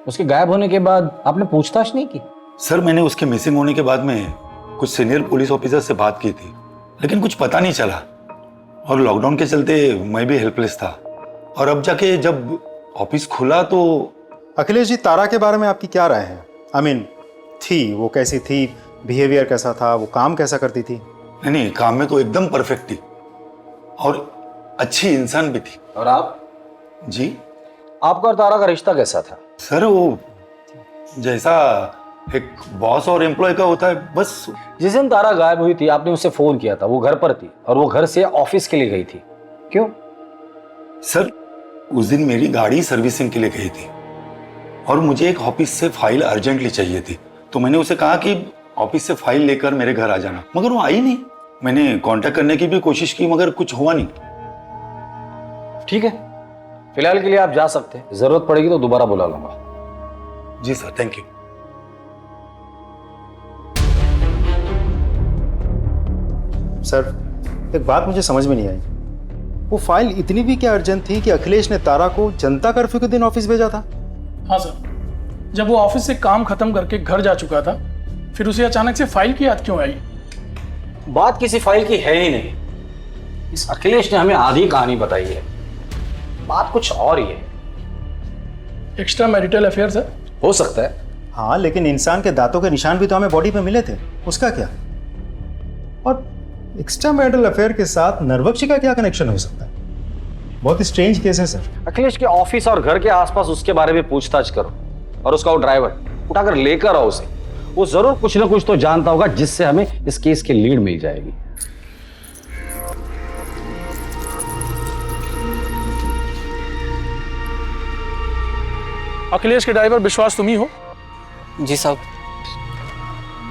उसके गायब होने के बाद आपने पूछताछ नहीं की? सर, मैंने उसके मिसिंग होने के बाद में कुछ सीनियर पुलिस ऑफिसर से बात की थी, लेकिन कुछ पता नहीं चला। और लॉकडाउन के चलते मैं भी हेल्पलेस था। और अब जाके जब ऑफिस खुला तो... अखिलेश जी, तारा के बारे में आपकी क्या राय है? आई मीन, थी वो कैसी थी, बिहेवियर कैसा था, वो काम कैसा करती थी? नहीं, काम में तो एकदम परफेक्ट थी और अच्छी इंसान भी थी। और आप? जी, आपका और तारा का रिश्ता कैसा था? सर, वो जैसा एक बॉस और एम्प्लॉय का होता है, बस। जिस दिन तारा गायब हुई थी आपने उसे फोन किया था, वो घर पर थी और वो घर से ऑफिस के लिए गई थी, क्यों? सर, उस दिन मेरी गाड़ी सर्विसिंग के लिए गई थी और मुझे एक ऑफिस से फाइल अर्जेंटली चाहिए थी, तो मैंने उसे कहा कि ऑफिस से फाइल लेकर मेरे घर आ जाना, मगर वो आई नहीं। मैंने कांटेक्ट करने की भी कोशिश की, मगर कुछ हुआ नहीं। ठीक है, फिलहाल के लिए आप जा सकते हैं, जरूरत पड़ेगी तो दोबारा बुला लूंगा। जी सर, थैंक यू। सर, एक बात मुझे समझ में नहीं आई, वो फाइल इतनी भी क्या अर्जेंट थी कि अखिलेश ने तारा को जनता कर्फ्यू के दिन ऑफिस भेजा था? हाँ सर, जब वो ऑफिस से काम खत्म करके घर जा चुका था, फिर उसे अचानक से फाइल की याद क्यों आई? बात किसी फाइल की है ही नहीं। इस अखिलेश ने हमें आधी कहानी बताई है, बात कुछ और ही है। Extra marital affair sir? हो सकता है। हाँ, लेकिन इंसान के दांतों के निशान भी तो हमें बॉडी पे मिले थे, उसका क्या? और एक्स्ट्रा मैरिटल अफेयर के साथ नरभक्षी का क्या कनेक्शन हो सकता है? बहुत स्ट्रेंज केस है सर। अखिलेश के ऑफिस और घर के आसपास उसके बारे में पूछताछ करो और उसका वो ड्राइवर उठाकर लेकर आओ उसे। वो जरूर कुछ ना कुछ तो जानता होगा जिससे हमें इस केस की लीड मिल जाएगी। अखिलेश के ड्राइवर विश्वास तुम ही हो? जी साहब।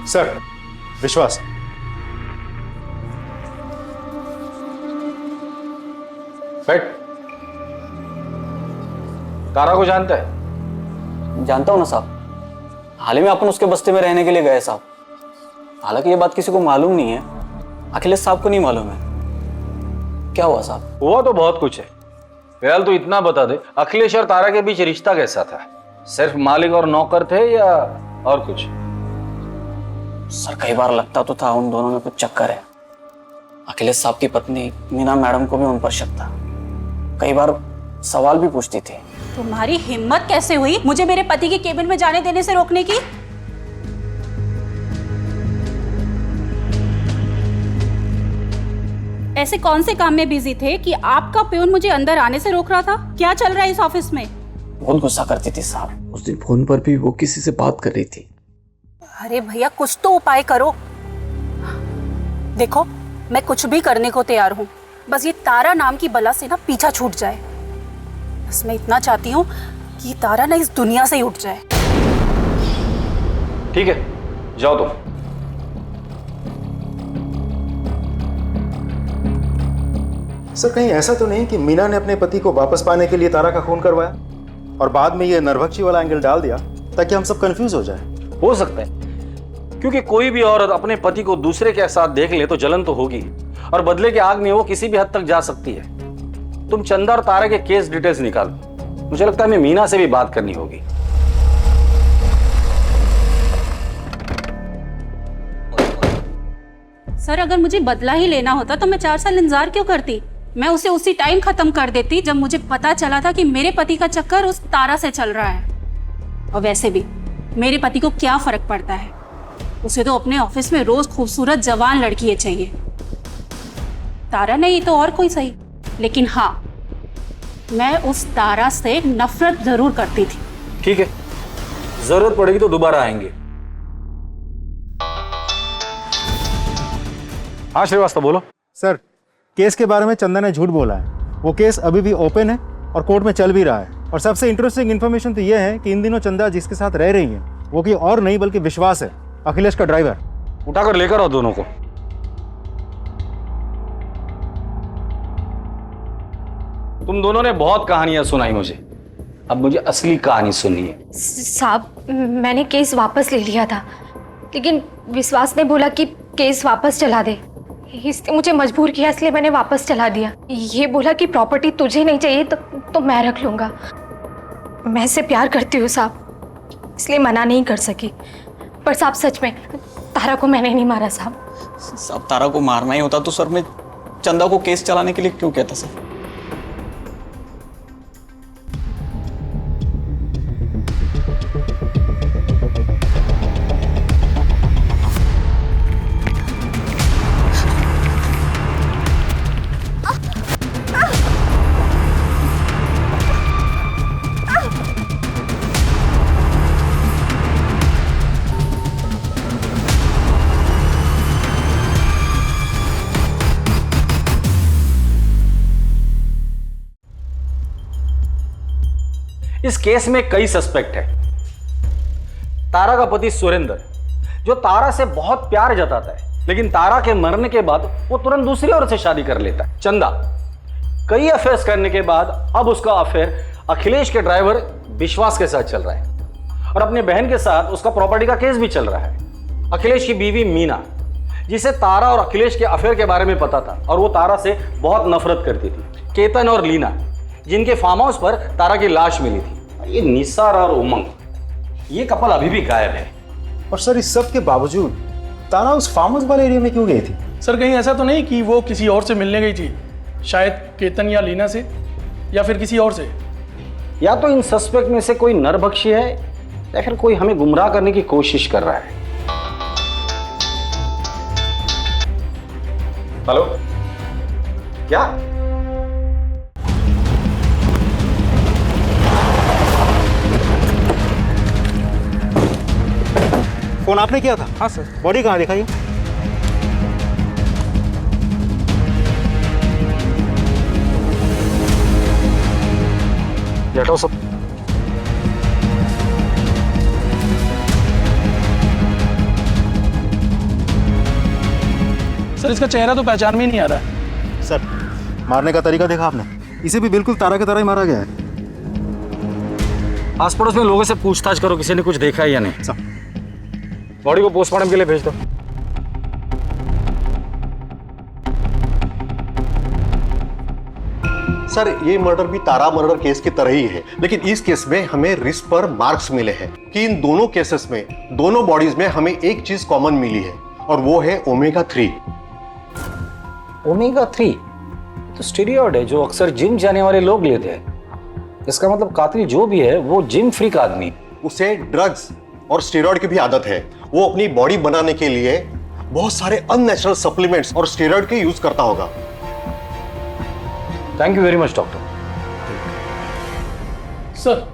सर, विश्वास। बैठ। तारा को जानता है? जानता हूँ ना साहब, हाल ही में अपन उसके बस्ती में रहने के लिए गए साहब। हालांकि ये बात किसी को मालूम नहीं है, अखिलेश साहब को नहीं मालूम है। क्या हुआ साहब? हुआ तो बहुत कुछ है, फिलहाल तो इतना बता दे, अखिलेश और तारा के बीच रिश्ता कैसा था? सिर्फ मालिक और नौकर थे या और कुछ? सर, कई बार लगता तो था उन दोनों में कुछ चक्कर है। अखिलेश साहब की पत्नी मीना मैडम को भी उन पर शक था, कई बार सवाल भी पूछती थी। तुम्हारी हिम्मत कैसे हुई मुझे मेरे पति के केबिन में जाने देने से रोकने की? ऐसे कौन से काम में बिजी थे कि आपका प्यून मुझे अंदर आने से रोक रहा था? क्या चल रहा है इस ऑफिस में? बहुत गुस्सा करती थी साहब। उस दिन फोन पर भी वो किसी से बात कर रही थी। अरे भैया, कुछ तो उपाय करो। देखो, मैं कुछ भी करने को तैयार हूँ, बस ये तारा नाम की बला से ना पीछा छूट जाए। बस मैं इतना चाहती हूँ कि तारा ना इस दुनिया से ही उठ जाए। ठीक है, जाओ तुम। सर, कहीं ऐसा तो नहीं कि मीना ने अपने पति को वापस पाने के लिए तारा का खून करवाया और बाद में ये नरभक्षी वाला एंगल डाल दिया ताकि हम सब कंफ्यूज हो जाए। हो सकता है, क्योंकि कोई भी औरत अपने पति को दूसरे के साथ देख ले तो जलन तो होगी, और बदले की आग में वो किसी भी हद तक जा सकती है। तुम चंदा और तारा के केस डिटेल्स निकालो। मुझे लगता है हमें मीना से भी बात करनी होगी। सर, अगर मुझे बदला ही लेना होता तो मैं 4 साल इंतजार क्यों करती? मैं उसे उसी टाइम खत्म कर देती जब मुझे पता चला था कि मेरे पति का चक्कर उस तारा से चल रहा है। और वैसे भी मेरे पति को क्या फर्क पड़ता है, उसे तो अपने ऑफिस में रोज खूबसूरत जवान लड़की चाहिए। तारा नहीं तो और कोई सही, लेकिन हाँ, मैं उस तारा से नफरत जरूर करती थी। ठीक है, जरूरत पड़ेगी तो दोबारा आएंगे। हाँ श्रीवास्तव, बोलो। सर, केस के बारे में चंदा ने झूठ बोला है। वो केस अभी भी ओपन है और कोर्ट में चल भी रहा है। और सबसे इंटरेस्टिंग इन्फॉर्मेशन तो ये है कि इन दिनों चंदा जिसके साथ रह रही है वो कोई और नहीं बल्कि विश्वास है, अखिलेश का ड्राइवर। उठाकर लेकर आओ दोनों को। तुम दोनों ने बहुत कहानियां सुनाई मुझे, अब मुझे असली कहानी सुनिए। साहब, मैंने केस वापस ले लिया था, लेकिन विश्वास ने बोला कि केस वापस चला दे। इसने मुझे मजबूर किया, इसलिए मैंने वापस चला दिया। ये बोला कि प्रॉपर्टी तुझे नहीं चाहिए तो मैं रख लूंगा। मैं इससे प्यार करती हूँ साहब, इसलिए मना नहीं कर सकी। पर साहब, सच में तारा को मैंने नहीं मारा साहब। साहब, तारा को मारना ही होता तो सर मैं चंदा को केस चलाने के लिए क्यों कहता सर? इस केस में कई सस्पेक्ट है। तारा का पति सुरेंद्र, जो तारा से बहुत प्यार जताता है, लेकिन तारा के मरने के बाद वो तुरंत दूसरी औरत से शादी कर लेता है। चंदा, कई अफेयर्स करने के बाद अब उसका अफेयर अखिलेश के ड्राइवर विश्वास के साथ चल रहा है, और अपने बहन के साथ उसका प्रॉपर्टी का केस भी चल रहा है। अखिलेश की बीवी मीना, जिसे तारा और अखिलेश के अफेयर के बारे में पता था और वो तारा से बहुत नफरत करती थी। केतन और लीना, जिनके फार्म हाउस पर तारा की लाश मिली थी। ये निसार और उमंग, ये कपल अभी भी गायब है। और सर, इस सब के बावजूद तारा उस फार्म हाउस वाले एरिया में क्यों गई थी? सर, कहीं ऐसा तो नहीं कि वो किसी और से मिलने गई थी? शायद केतन या लीना से, या फिर किसी और से। या तो इन सस्पेक्ट में से कोई नरभक्षी है, या फिर कोई हमें गुमराह करने की कोशिश कर रहा है। हेलो, क्या? फोन आपने किया था? हाँ सर। बॉडी कहाँ दिखाइए? बैठो सब। सर, इसका चेहरा तो पहचान में ही नहीं आ रहा है। सर, मारने का तरीका देखा आपने? इसे भी बिल्कुल तारा की तरह ही मारा गया है। आस पड़ोस में लोगों से पूछताछ करो, किसी ने कुछ देखा है या नहीं। सर, बॉडी को पोस्टमार्टम के लिए भेज दो। सर, ये मर्डर भी तारा मर्डर केस की तरह ही है, लेकिन इस केस में हमें रिस्ट पर मार्क्स मिले हैं कि इन दोनों केसेस में, दोनों बॉडीज में हमें एक चीज कॉमन मिली है, और वो है ओमेगा 3। ओमेगा 3 तो स्टेरॉइड है जो अक्सर जिम जाने वाले लोग लेते हैं। इसका मतलब कातिल जो भी है वो जिम फ्रीक आदमी। उसे ड्रग्स और स्टेरॉइड की भी आदत है। वो अपनी बॉडी बनाने के लिए बहुत सारे अननेचुरल सप्लीमेंट्स और स्टेरॉइड के यूज करता होगा। Thank you very much doctor. Sir,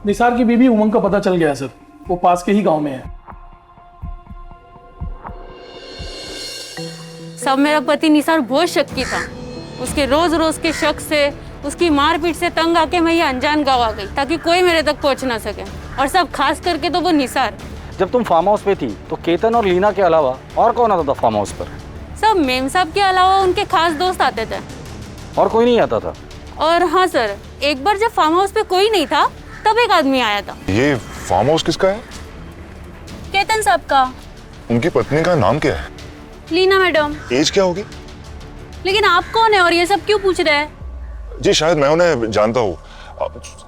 Nisar की बीवी उमंग का पता चल गया सर, वो पास के ही गांव में है। सब मेरा पति निसार बहुत शक्की था। उसके रोज रोज के शक से, उसकी मारपीट से तंग आके मैं ये अनजान गाँव आ गई ताकि कोई मेरे तक पहुंच ना सके, और सब खास करके तो वो निसार। जब तुम फार्म हाउस पे थी तो केतन और लीना के अलावा और कौन आता था फार्म हाउस पर? सब मेम साहब के अलावा उनके खास दोस्त आते थे। और कोई नहीं आता था? और हाँ सर, एक बार जब फार्म हाउस पे कोई नहीं था तब एक आदमी आया था। ये फार्म हाउस किसका है? केतन साहब का। उनकी पत्नी का नाम क्या है? लीना मैडम। एज क्या होगी? लेकिन आप कौन है और ये सब क्यों पूछ रहे हैं? जी शायद मैं उन्हें जानता हूँ।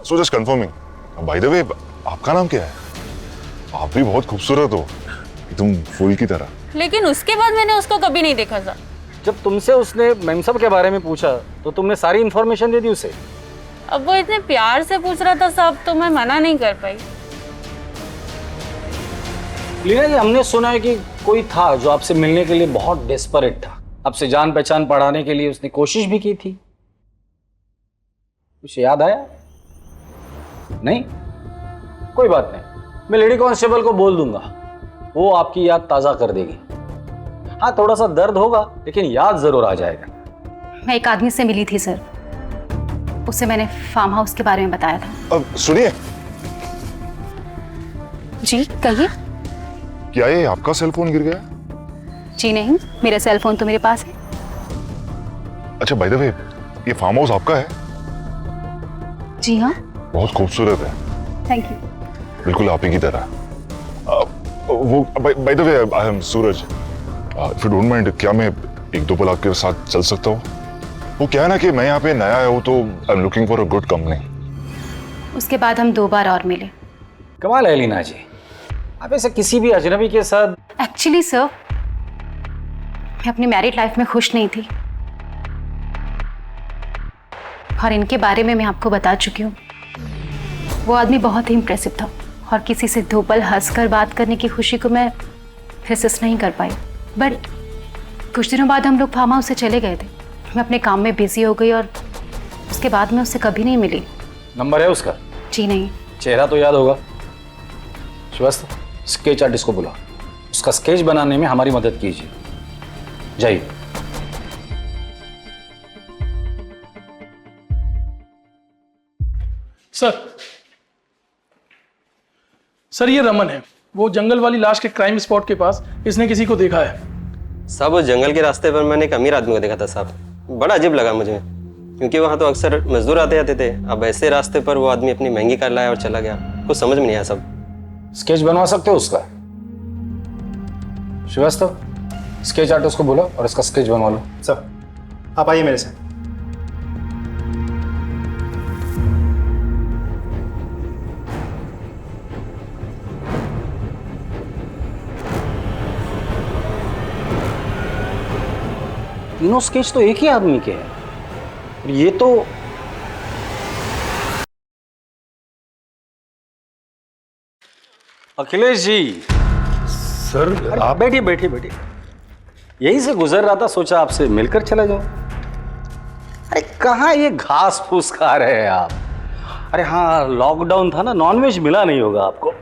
So just confirming. By the way, आपका नाम क्या है? आप भी बहुत खूबसूरत हो, तुम फूल की तरह। लेकिन उसके बाद मैंने उसको कभी नहीं देखा था। जब तुमसे उसने मेमसाब के बारे में पूछा तो तुमने सारी इंफॉर्मेशन दे दी उसे। अब वो इतने प्यार से पूछ रहा था साहब, तो मैं मना नहीं कर पाई। लीना जी, हमने सुना है कि कोई था जो आपसे मिलने के लिए बहुत डेस्परेट था, आपसे जान पहचान बढ़ाने के लिए उसने कोशिश भी की थी। कुछ याद आया? नहीं? कोई बात नहीं, मैं लेडी कांस्टेबल को बोल दूंगा, वो आपकी याद ताजा कर देगी। हाँ, थोड़ा सा दर्द होगा लेकिन याद जरूर आ जाएगा। मैं एक आदमी से मिली थी सर, उसे मैंने फार्म हाउस के बारे में बताया था। अब सुनिए। जी कहिए। क्या ये आपका सेल फोन गिर गया? जी नहीं, मेरा सेल फोन तो मेरे पास है। अच्छा, बाय द वे, ये फार्म हाउस आपका है? जी हाँ। बहुत खूबसूरत है। Thank you. बिल्कुल आप ही की तरह। वो bye the way, I am Suraj. If you don't mind, क्या मैं एक दो पल आपके साथ चल सकता हूँ? वो क्या है ना कि मैं यहाँ पे नया आया हूँ, तो I am looking for a good company. उसके बाद हम 2 बार और मिले। कमाल है लीना जी, आप ऐसे किसी भी अजनबी के साथ। एक्चुअली सर, मैं अपनी मैरिड लाइफ में खुश नहीं थी, और इनके बारे में मैं आपको बता चुकी हूँ। वो आदमी बहुत ही इम्प्रेसिव था, और किसी से 2 पल हंसकर बात करने की खुशी को मैं रेसिस्ट नहीं कर पाई। बट कुछ दिनों बाद हम लोग फार्म हाउस से चले गए थे। मैं अपने काम में बिजी हो गई, और उसके बाद मैं उससे कभी नहीं मिली। नंबर है उसका? जी नहीं। चेहरा तो याद होगा। श्रीवास्तव, स्केच आर्टिस्ट को बुला, उसका स्केच बनाने में हमारी मदद कीजिए। जाइए। सर ये रमन है, वो जंगल वाली लाश के क्राइम स्पॉट के पास इसने किसी को देखा है। साहब, उस जंगल के रास्ते पर मैंने एक अमीर आदमी को देखा था साहब। बड़ा अजीब लगा मुझे, क्योंकि वहाँ तो अक्सर मजदूर आते जाते थे। अब ऐसे रास्ते पर वो आदमी अपनी महंगी कार लाया और चला गया, कुछ समझ में नहीं आया सब। स्केच बनवा सकते हो उसका? श्रीवास्तव, स्केच आर्टिस्ट को बोलो और इसका स्केच बनवा लो। सर आप आइए मेरे साथ। तीनों स्केच तो एक ही आदमी के हैं। ये तो अखिलेश जी। सर आप बैठिए बैठिए बैठिए। यहीं से गुजर रहा था, सोचा आपसे मिलकर चला जाऊं। अरे कहाँ ये घास फूस खा रहे हैं आप? अरे हाँ, लॉकडाउन था ना, नॉनवेज मिला नहीं होगा आपको।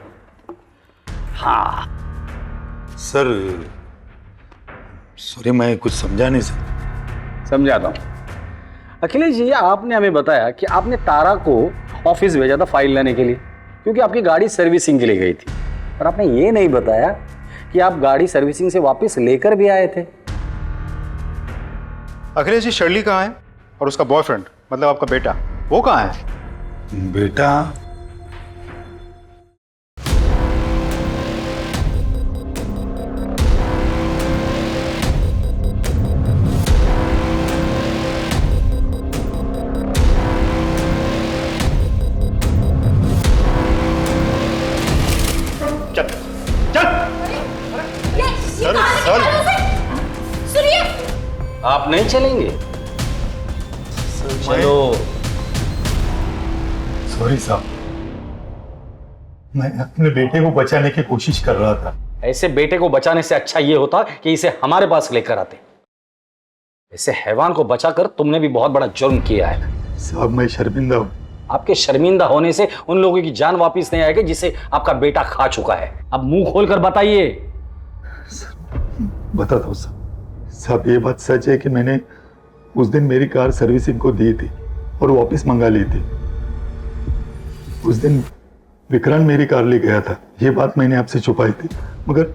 हाँ सर सॉरी, मैं कुछ समझा नहीं सर। समझाता हूँ। अखिलेश जी, आपने हमें बताया कि आपने तारा को ऑफिस भेजा था फाइल लाने के लिए, क्योंकि आपकी गाड़ी सर्विसिंग के लिए गई थी। पर आपने ये नहीं बताया कि आप गाड़ी सर्विसिंग से वापस लेकर भी आए थे। अखिलेश जी, शर्ली कहाँ है? और उसका बॉयफ्रेंड, मतलब आपका बेटा, वो कहाँ है? बेटा आप नहीं चलेंगे? चलो। सॉरी साहब, मैं अपने बेटे को बचाने की कोशिश कर रहा था। ऐसे बेटे को बचाने से अच्छा ये होता कि इसे हमारे पास लेकर आते। ऐसे हैवान को बचाकर तुमने भी बहुत बड़ा जुर्म किया है। साहब मैं शर्मिंदा हूँ। आपके शर्मिंदा होने से उन लोगों की जान वापस नहीं आएगी जिसे आपका बेटा खा चुका है। अब मुंह खोलकर बताइए। बताता हूँ साहब। साहब ये बात सच है कि मैंने उस दिन मेरी कार सर्विसिंग को दी थी और वापस मंगा ली थी। उस दिन विक्रांत मेरी कार ले गया था, ये बात मैंने आपसे छुपाई थी। मगर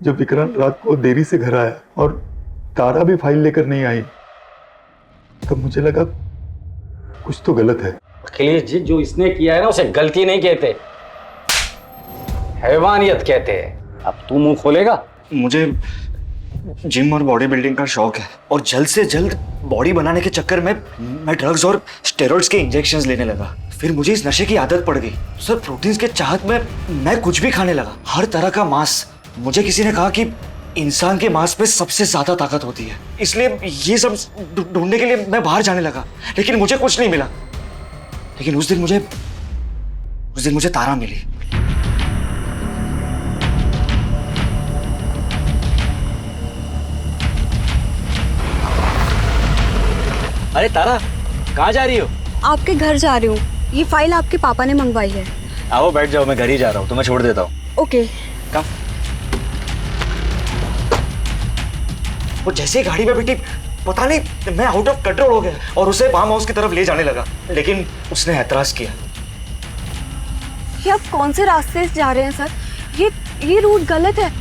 जब विक्रांत रात को देरी से घर आया और तारा भी फाइल लेकर नहीं आई, तब मुझे लगा कुछ तो गलत है। अखिलेश जी, जो इसने किया है ना, उसे गलती नहीं कहते। हैवानियत कहते हैं। अब तू मुंह खोलेगा? मुझे जिम और बॉडी बिल्डिंग का शौक है और जल्द से जल्द बॉडी बनाने के चक्कर में मैं ड्रग्स और स्टेरॉइड्स के इंजेक्शंस लेने लगा। फिर मुझे इस नशे की आदत पड़ गई सर। प्रोटीन्स के चाहत में मैं कुछ भी खाने लगा, हर तरह का मांस। मुझे किसी ने कहा कि इंसान के मांस पे सबसे ज्यादा ताकत होती है, इसलिए ये सब ढूंढने के लिए मैं बाहर जाने लगा, लेकिन मुझे कुछ नहीं मिला। लेकिन उस दिन मुझे तारा मिली। अरे तारा, कहाँ जा रही हो? आपके घर जा रही हूँ। ये फाइल आपके पापा ने मंगवाई है। आओ बैठ जाओ, मैं घर ही जा रहा हूँ, तुम्हें छोड़ देता हूँ। ओके। वो जैसे गाड़ी में बैठी, पता नहीं मैं आउट ऑफ कंट्रोल हो गया और उसे फार्म हाउस की तरफ ले जाने लगा, लेकिन उसने ऐतराज किया। ये आप कौन से रास्ते से जा रहे हैं सर? ये रूट गलत है।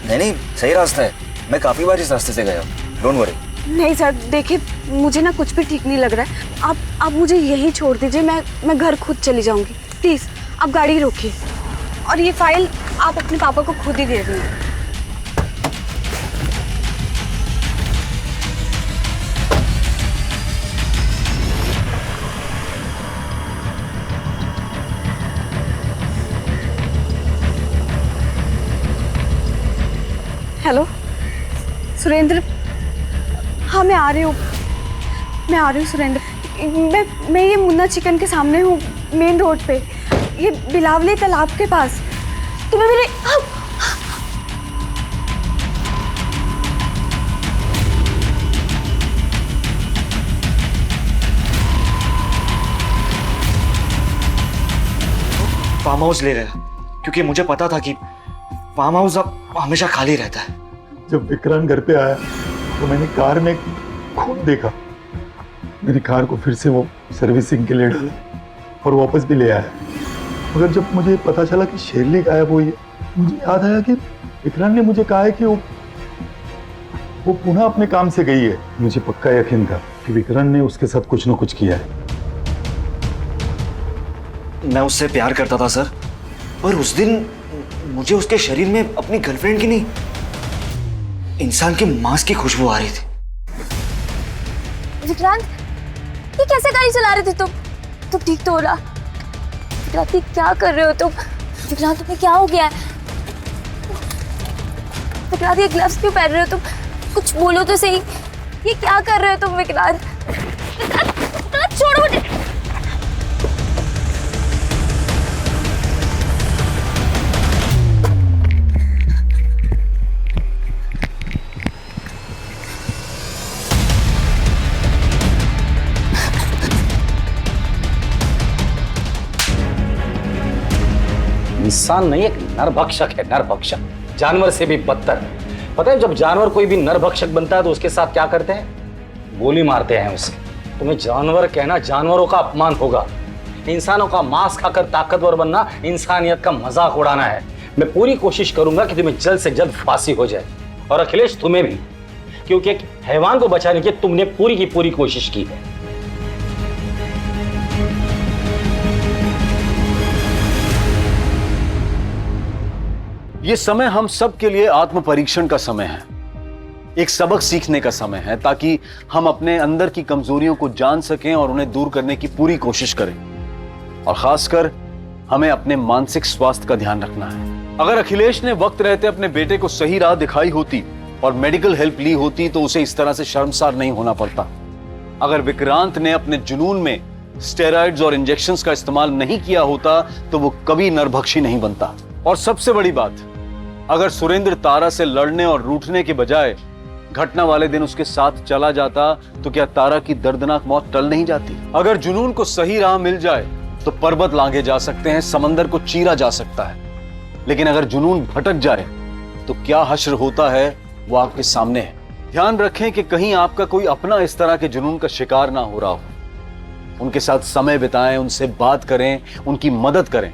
नहीं, सही रास्ता है। मैं काफी बार इस रास्ते से गया हूँ, डोंट वरी। नहीं सर, देखिए मुझे ना कुछ भी ठीक नहीं लग रहा है। आप मुझे यहीं छोड़ दीजिए, मैं घर खुद चली जाऊंगी। प्लीज आप गाड़ी रोकिए और ये फाइल आप अपने पापा को खुद ही दे देंगे। हेलो सुरेंद्र, हाँ मैं आ रही हूँ सुरेंद्र। मैं ये मुन्ना चिकन के सामने हूँ, मेन रोड पे, ये बिलावली तालाब के पास। तुम्हें मेरे फार्म हाउस ले गया क्योंकि मुझे पता था कि फार्म हाउस अब हमेशा खाली रहता है। जब विक्रांत घर पे आया तो मैंने कार में खून देखा। मैंने कार को फिर से वो सर्विसिंग के लिए डाला और वापस भी ले आया। मगर जब मुझे पता चला कि शेरली गायब हुई है, मुझे याद आया कि विक्रांत ने मुझे कहा है कि वो पुनः अपने काम से गई है। मुझे पक्का यकीन था कि विक्रांत ने उसके साथ कुछ न कुछ किया है। मैं उससे प्यार करता था सर, पर उस दिन मुझे उसके शरीर में अपनी गर्लफ्रेंड की नहीं, इंसान के मांस की खुशबू आ रही थी। विक्रांत, ये कैसे गाड़ी चला रहे थे तुम ठीक तो हो रहा? विक्रांत, क्या कर रहे हो तुम? विक्रांत, तुम्हें क्या हो गया है? विक्रांत, ये ग्लव्स क्यों पहन रहे हो तुम? कुछ बोलो तो सही, ये क्या कर रहे हो तुम? विक्रांत, विक्रांत छोड़ो मुझे। इंसान नहीं, एक नरभक्षक है, नरभक्षक। जानवर से भी बदतर। पता है जब जानवर कोई भी नरभक्षक बनता है तो उसके साथ क्या करते हैं? गोली मारते हैं उसे। तुम्हें जानवर कहना जानवरों का अपमान होगा। इंसानों का मांस खाकर ताकतवर बनना इंसानियत का मजाक उड़ाना है। मैं पूरी कोशिश करूंगा कि तुम्हें जल्द से जल्द फांसी हो जाए, और अखिलेश तुम्हें भी, क्योंकि एक हैवान को बचाने की तुमने पूरी की पूरी कोशिश की है। ये समय हम सब के लिए आत्म परीक्षण का समय है, एक सबक सीखने का समय है, ताकि हम अपने अंदर की कमजोरियों को जान सकें और उन्हें दूर करने की पूरी कोशिश करें। और खासकर हमें अपने मानसिक स्वास्थ्य का ध्यान रखना है। अगर अखिलेश ने वक्त रहते अपने बेटे को सही राह दिखाई होती और मेडिकल हेल्प ली होती तो उसे इस तरह से शर्मसार नहीं होना पड़ता। अगर विक्रांत ने अपने जुनून में स्टेरॉइड्स और इंजेक्शंस का इस्तेमाल नहीं किया होता तो वो कभी नरभक्षी नहीं बनता। और सबसे बड़ी बात, अगर सुरेंद्र तारा से लड़ने और रूठने के बजाय घटना वाले दिन उसके साथ चला जाता तो क्या तारा की दर्दनाक मौत टल नहीं जाती? अगर जुनून को सही राह मिल जाए तो पर्वत लांघे जा सकते हैं, समंदर को चीरा जा सकता है, लेकिन अगर जुनून भटक जाए तो क्या हश्र होता है वो आपके सामने है। ध्यान रखें कि कहीं आपका कोई अपना इस तरह के जुनून का शिकार ना हो रहा हो। उनके साथ समय बिताएं, उनसे बात करें, उनकी मदद करें,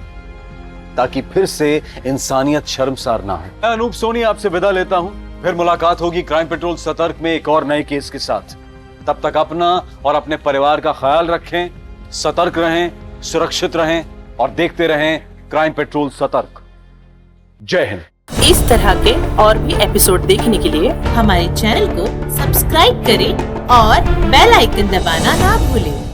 ताकि फिर से इंसानियत शर्मसार ना हो। मैं अनूप सोनी आपसे विदा लेता हूं। फिर मुलाकात होगी क्राइम पेट्रोल सतर्क में एक और नए केस के साथ। तब तक अपना और अपने परिवार का ख्याल रखें, सतर्क रहें, सुरक्षित रहें और देखते रहें क्राइम पेट्रोल सतर्क। जय हिंद। इस तरह के और भी एपिसोड देखने के लिए हमारे चैनल को सब्सक्राइब करें और बेल आइकन दबाना ना भूलें।